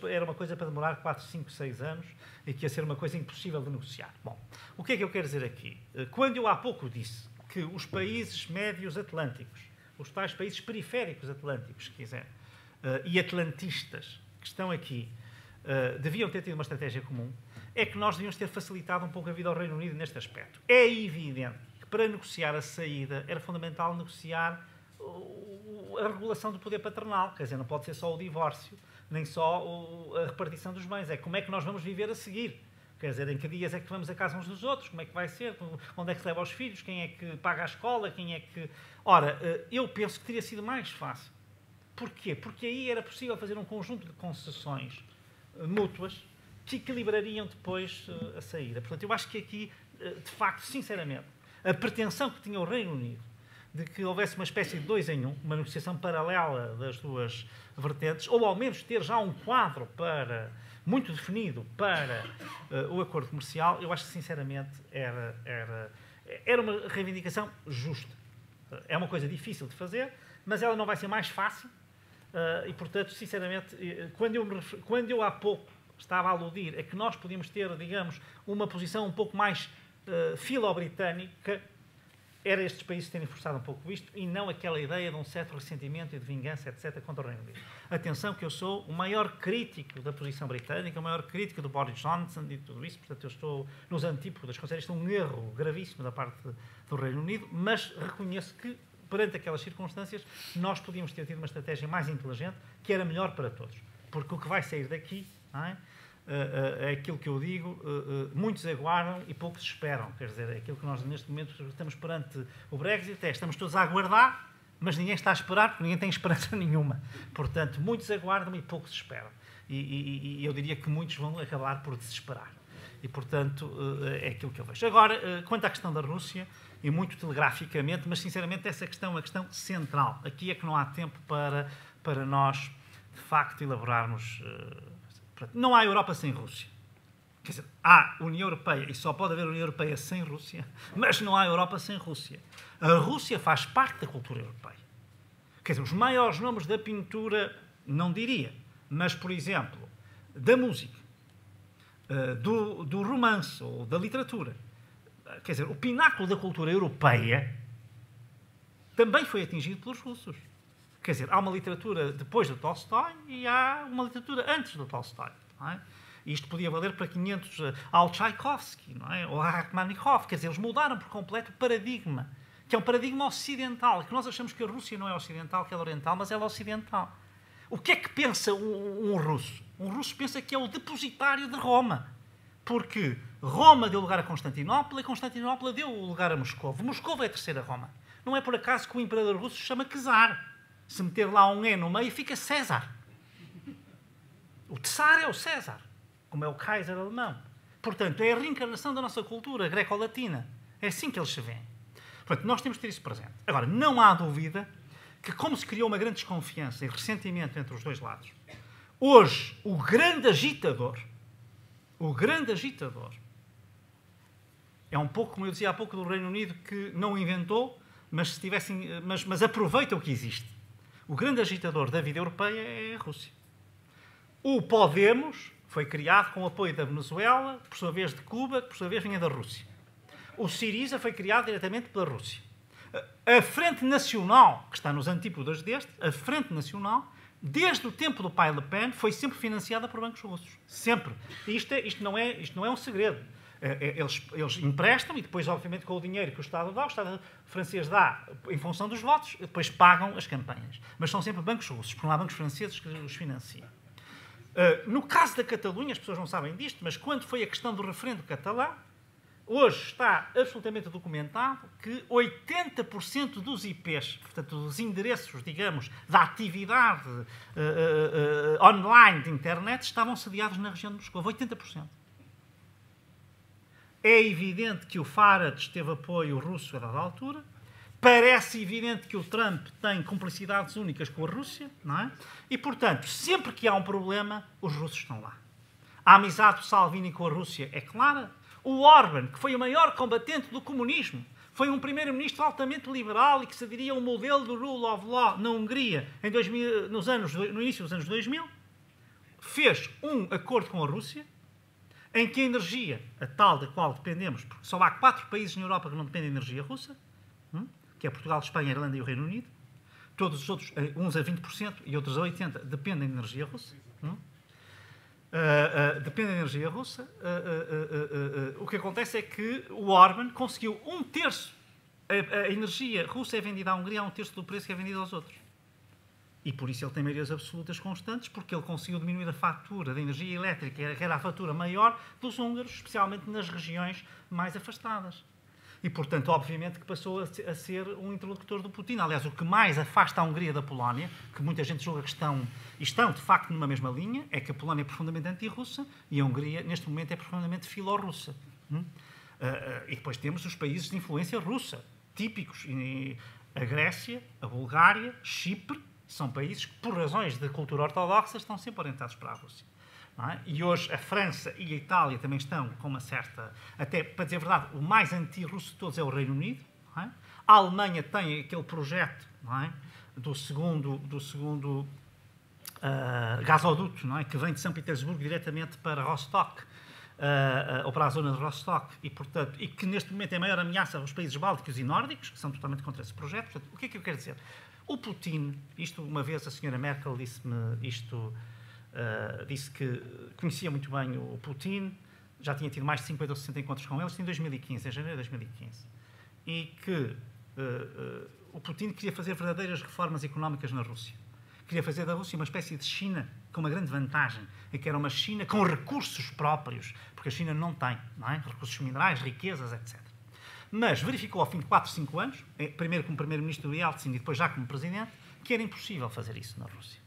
era uma coisa para demorar 4, 5, 6 anos e que ia ser uma coisa impossível de negociar. Bom, o que é que eu quero dizer aqui? Quando eu há pouco disse que os países médios atlânticos, os tais países periféricos atlânticos, se quiser, e atlantistas que estão aqui, deviam ter tido uma estratégia comum, é que nós devíamos ter facilitado um pouco a vida ao Reino Unido neste aspecto. É evidente que para negociar a saída era fundamental negociar a regulação do poder paternal, quer dizer, não pode ser só o divórcio, nem só a repartição dos bens, é como é que nós vamos viver a seguir. Quer dizer, em que dias é que vamos a casa uns dos outros, como é que vai ser, onde é que se leva os filhos, quem é que paga a escola, quem é que... Ora, eu penso que teria sido mais fácil. Porquê? Porque aí era possível fazer um conjunto de concessões mútuas que equilibrariam depois a saída. Portanto, eu acho que aqui, de facto, sinceramente, a pretensão que tinha o Reino Unido de que houvesse uma espécie de 2 em 1, uma negociação paralela das duas vertentes, ou ao menos ter já um quadro muito definido para o acordo comercial, eu acho que, sinceramente, era uma reivindicação justa. É uma coisa difícil de fazer, mas ela não vai ser mais fácil e, portanto, sinceramente, quando eu há pouco estava a aludir a que nós podíamos ter, digamos, uma posição um pouco mais filo-britânica, era estes países terem forçado um pouco isto e não aquela ideia de um certo ressentimento e de vingança, etc., contra o Reino Unido. Atenção que eu sou o maior crítico da posição britânica, o maior crítico do Boris Johnson e tudo isso, portanto eu estou nos antípodas, considero isto um erro gravíssimo da parte do Reino Unido, mas reconheço que, perante aquelas circunstâncias, nós podíamos ter tido uma estratégia mais inteligente, que era melhor para todos. Porque o que vai sair daqui, não é? É aquilo que eu digo, muitos aguardam e poucos esperam. Quer dizer, é aquilo que nós neste momento estamos perante o Brexit, estamos todos a aguardar, mas ninguém está a esperar, porque ninguém tem esperança nenhuma. Portanto, muitos aguardam e poucos esperam. E eu diria que muitos vão acabar por desesperar. E, portanto, é aquilo que eu vejo. Agora, quanto à questão da Rússia, e muito telegraficamente, mas sinceramente essa questão é uma questão central. Aqui é que não há tempo para nós, de facto, elaborarmos... Não há Europa sem Rússia. Quer dizer, há União Europeia, e só pode haver União Europeia sem Rússia, mas não há Europa sem Rússia. A Rússia faz parte da cultura europeia. Quer dizer, os maiores nomes da pintura, não diria, mas, por exemplo, da música, do romance ou da literatura, quer dizer, o pináculo da cultura europeia também foi atingido pelos russos. Quer dizer, há uma literatura depois do Tolstói e há uma literatura antes do Tolstói. Não é? E isto podia valer para 500 ao Tchaikovsky, não é? Ou a Rachmaninoff. Quer dizer, eles mudaram por completo o paradigma. que é um paradigma ocidental, que nós achamos que a Rússia não é ocidental, que ela é oriental, mas ela é ocidental. O que é que pensa um russo? Um russo pensa que é o depositário de Roma, porque Roma deu lugar a Constantinopla e Constantinopla deu lugar a Moscovo. Moscovo é a terceira Roma. Não é por acaso que o imperador russo se chama Czar. Se meter lá um E no meio, fica César. O Tsar é o César, como é o Kaiser alemão. Portanto, é a reencarnação da nossa cultura greco-latina. É assim que eles se veem. Portanto, nós temos de ter isso presente. Agora, não há dúvida que, como se criou uma grande desconfiança e ressentimento entre os dois lados, hoje, o grande agitador, é um pouco, como eu dizia há pouco, do Reino Unido, que não inventou, mas aproveita o que existe. O grande agitador da vida europeia é a Rússia. O Podemos foi criado com o apoio da Venezuela, por sua vez de Cuba, que por sua vez vinha da Rússia. O Syriza foi criado diretamente pela Rússia. A Frente Nacional, que está nos antípodas deste, a Frente Nacional, desde o tempo do pai Le Pen, foi sempre financiada por bancos russos. Sempre. E isto não é um segredo. Eles emprestam e depois, obviamente, com o dinheiro que o Estado dá, o Estado francês dá em função dos votos, depois pagam as campanhas. Mas são sempre bancos russos, porque não há bancos franceses que os financiam. No caso da Catalunha, as pessoas não sabem disto, mas quando foi a questão do referendo catalão, hoje está absolutamente documentado que 80% dos IPs, portanto, dos endereços, digamos, da atividade online de internet, estavam sediados na região de Moscou. 80%. É evidente que o Farage teve apoio russo a dada altura. Parece evidente que o Trump tem cumplicidades únicas com a Rússia, não é? E, portanto, sempre que há um problema, os russos estão lá. A amizade do Salvini com a Rússia é clara. O Orbán, que foi o maior combatente do comunismo, foi um primeiro-ministro altamente liberal e que se diria um modelo do rule of law na Hungria no início dos anos 2000, fez um acordo com a Rússia em que a energia, a tal da qual dependemos, porque só há 4 países na Europa que não dependem de energia russa, que é Portugal, Espanha, Irlanda e o Reino Unido. Todos os outros, uns a 20% e outros a 80%, dependem de energia russa. Dependem da energia russa. O que acontece é que o Orbán conseguiu 1/3. A energia russa é vendida à Hungria a 1/3 do preço que é vendido aos outros. E por isso ele tem maiorias absolutas constantes, porque ele conseguiu diminuir a fatura da energia elétrica, que era a fatura maior dos húngaros, especialmente nas regiões mais afastadas. E, portanto, obviamente que passou a ser um interlocutor do Putin. Aliás, o que mais afasta a Hungria da Polónia, que muita gente julga que estão de facto numa mesma linha, é que a Polónia é profundamente anti-russa e a Hungria, neste momento, é profundamente filorrussa. E depois temos os países de influência russa, típicos. A Grécia, a Bulgária, Chipre, são países que, por razões de cultura ortodoxa, estão sempre orientados para a Rússia. Não é? E hoje a França e a Itália também estão com uma certa... Até, para dizer a verdade, o mais anti-russo de todos é o Reino Unido. Não é? A Alemanha tem aquele projeto, não é? do segundo gasoduto, não é? Que vem de São Petersburgo diretamente para Rostock, ou para a zona de Rostock, e, portanto, e que neste momento é a maior ameaça aos países bálticos e nórdicos, que são totalmente contra esse projeto. Portanto, o que é que eu quero dizer? O Putin, isto uma vez a senhora Merkel disse-me isto... disse que conhecia muito bem o Putin, já tinha tido mais de 50 ou 60 encontros com ele, em 2015, em janeiro de 2015, e que o Putin queria fazer verdadeiras reformas económicas na Rússia. Queria fazer da Rússia uma espécie de China com uma grande vantagem, é que era uma China com recursos próprios, porque a China não tem, não é? Recursos minerais, riquezas, etc. Mas verificou ao fim de 4, 5 anos, primeiro como primeiro-ministro do Yeltsin e depois já como presidente, que era impossível fazer isso na Rússia.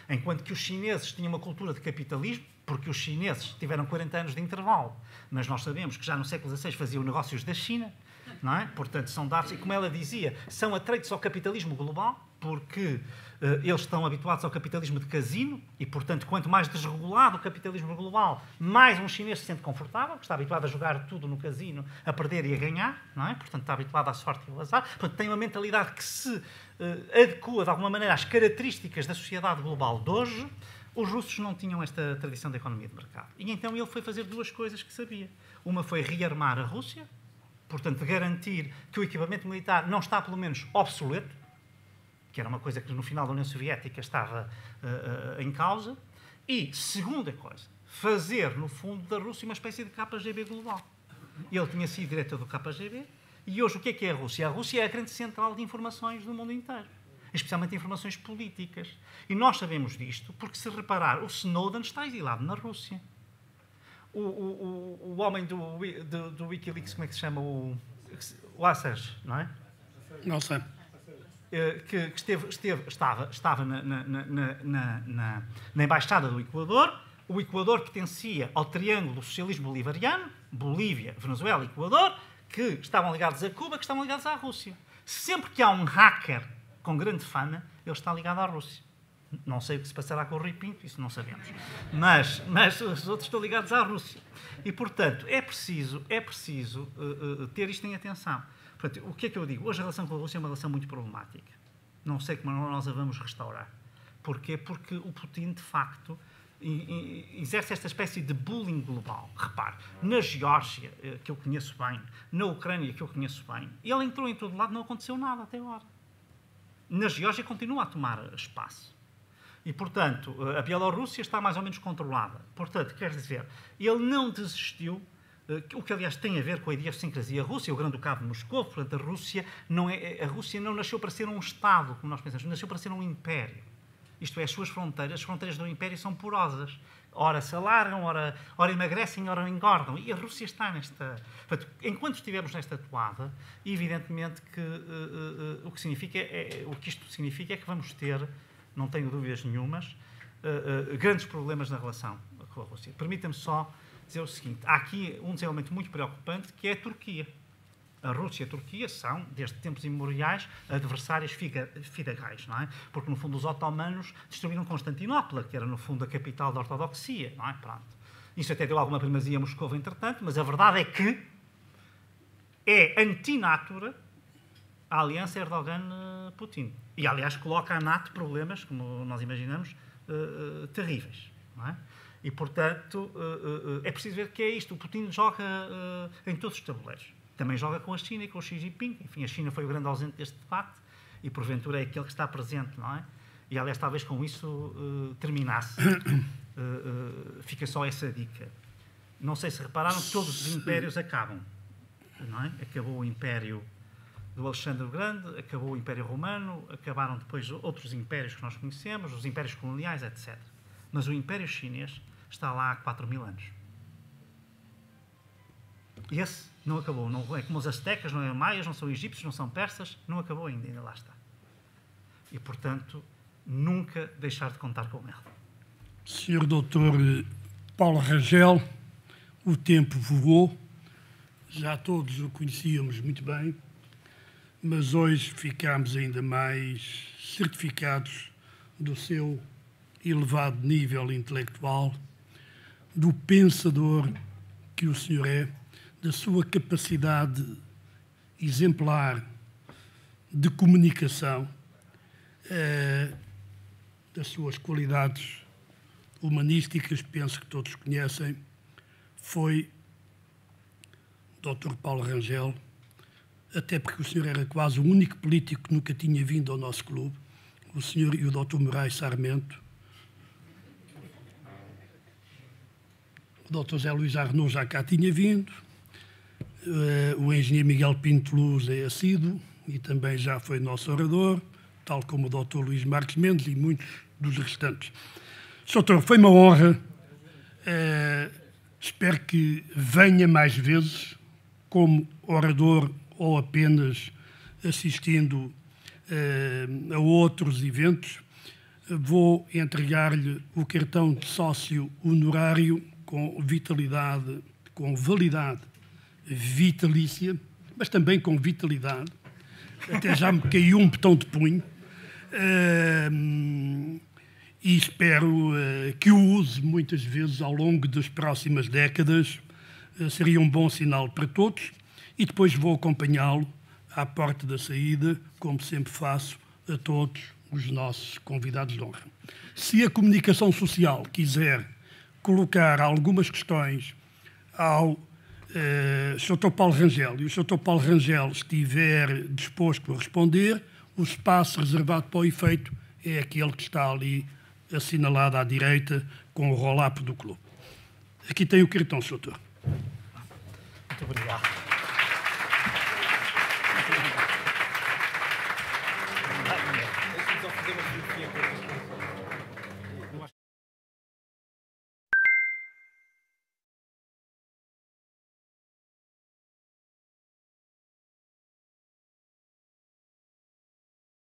Enquanto que os chineses tinham uma cultura de capitalismo, porque os chineses tiveram 40 anos de intervalo, mas nós sabemos que já no século XVI faziam negócios da China, não é? Portanto, são dados, e como ela dizia, são atreitos ao capitalismo global, porque eles estão habituados ao capitalismo de casino, e, portanto, quanto mais desregulado o capitalismo global, mais um chinês se sente confortável, que está habituado a jogar tudo no casino, a perder e a ganhar, não é? Portanto, está habituado à sorte e ao azar. Portanto, tem uma mentalidade que se adequa, de alguma maneira, às características da sociedade global de hoje. Os russos não tinham esta tradição da economia de mercado. E então ele foi fazer 2 coisas que sabia. Uma foi rearmar a Rússia, portanto, garantir que o equipamento militar não está, pelo menos, obsoleto, que era uma coisa que no final da União Soviética estava em causa. E, segunda coisa, fazer, no fundo, da Rússia uma espécie de KGB global. Ele tinha sido diretor do KGB E hoje o que é a Rússia? A Rússia é a grande central de informações do mundo inteiro, especialmente informações políticas. E nós sabemos disto porque, se reparar, o Snowden está exilado na Rússia. O homem do Wikileaks, como é que se chama? O Assange, não é? Não sei. Que estava na Embaixada do Equador. O Equador pertencia ao triângulo do socialismo bolivariano, Bolívia, Venezuela e Equador, que estavam ligados a Cuba, que estavam ligados à Rússia. Sempre que há um hacker com grande fama, ele está ligado à Rússia. Não sei o que se passará com o Rui Pinto, isso não sabemos. Mas os outros estão ligados à Rússia. E, portanto, é preciso ter isto em atenção. Portanto, o que é que eu digo? Hoje a relação com a Rússia é uma relação muito problemática. Não sei como nós a vamos restaurar. Porquê? Porque o Putin, de facto, exerce esta espécie de bullying global. Repare, na Geórgia, que eu conheço bem, na Ucrânia, que eu conheço bem, ele entrou em todo lado, não aconteceu nada até agora. Na Geórgia continua a tomar espaço. E, portanto, a Bielorrússia está mais ou menos controlada. Portanto, quer dizer, ele não desistiu, o que, aliás, tem a ver com a idiosincrasia russa, o Grande-Ducado de Moscou. Portanto, a Rússia não nasceu para ser um Estado, como nós pensamos, nasceu para ser um império. Isto é, as fronteiras do império são porosas. Ora se alargam, ora emagrecem, ora engordam. E a Rússia está nesta... Portanto, enquanto estivermos nesta toada, evidentemente que o que isto significa é que vamos ter, não tenho dúvidas nenhumas, grandes problemas na relação com a Rússia. Permita-me só dizer o seguinte. Há aqui um desenvolvimento muito preocupante, que é a Turquia. A Rússia e a Turquia são, desde tempos imemoriais, adversários fidagais, não é? Porque, no fundo, os otomanos destruíram Constantinopla, que era, no fundo, a capital da ortodoxia, não é? Pronto. Isso até deu alguma primazia a Moscou, entretanto, mas a verdade é que é antinatura a aliança Erdogan-Putin. E, aliás, coloca a NATO problemas, como nós imaginamos, terríveis, não é? E, portanto, é preciso ver que é isto. O Putin joga em todos os tabuleiros. Também joga com a China e com o Xi Jinping. Enfim, a China foi o grande ausente deste debate e, porventura, é aquele que está presente, não é? E, aliás, talvez com isso terminasse. Fica só essa dica. Não sei se repararam que todos os impérios acabam, não é? Acabou o Império do Alexandre o Grande, acabou o Império Romano, acabaram depois outros impérios que nós conhecemos, os impérios coloniais, etc. Mas o Império Chinês está lá há 4.000 anos. Esse não acabou. Não é como os astecas, não é maias, não são egípcios, não são persas, não acabou ainda lá está. E, portanto, nunca deixar de contar com ele. Sr. Dr. Paulo Rangel, o tempo voou, já todos o conhecíamos muito bem, mas hoje ficámos ainda mais certificados do seu elevado nível intelectual, do pensador que o senhor é, da sua capacidade exemplar de comunicação, das suas qualidades humanísticas, penso que todos conhecem. Foi Dr. Paulo Rangel, até porque o senhor era quase o único político que nunca tinha vindo ao nosso clube, o senhor e o Dr. Moraes Sarmento. O Dr. Zé Luís Arnaud já cá tinha vindo, o engenheiro Miguel Pinto Luz é assíduo e também já foi nosso orador, tal como o Dr. Luís Marques Mendes e muitos dos restantes. Doutor, foi uma honra. Espero que venha mais vezes como orador ou apenas assistindo a outros eventos. Vou entregar-lhe o cartão de sócio honorário com vitalidade, com validade vitalícia, mas também com vitalidade. Até já me caiu um botão de punho. E espero que o use muitas vezes ao longo das próximas décadas. Seria um bom sinal para todos. E depois vou acompanhá-lo à porta da saída, como sempre faço a todos os nossos convidados de honra. Se a comunicação social quiser colocar algumas questões ao Sr. Paulo Rangel e o Sr. Paulo Rangel estiver disposto a responder, o espaço reservado para o efeito é aquele que está ali assinalado à direita com o roll-up do clube. Aqui tem o cartão, Sr. Doutor. Muito obrigado. fazer uma fotografia.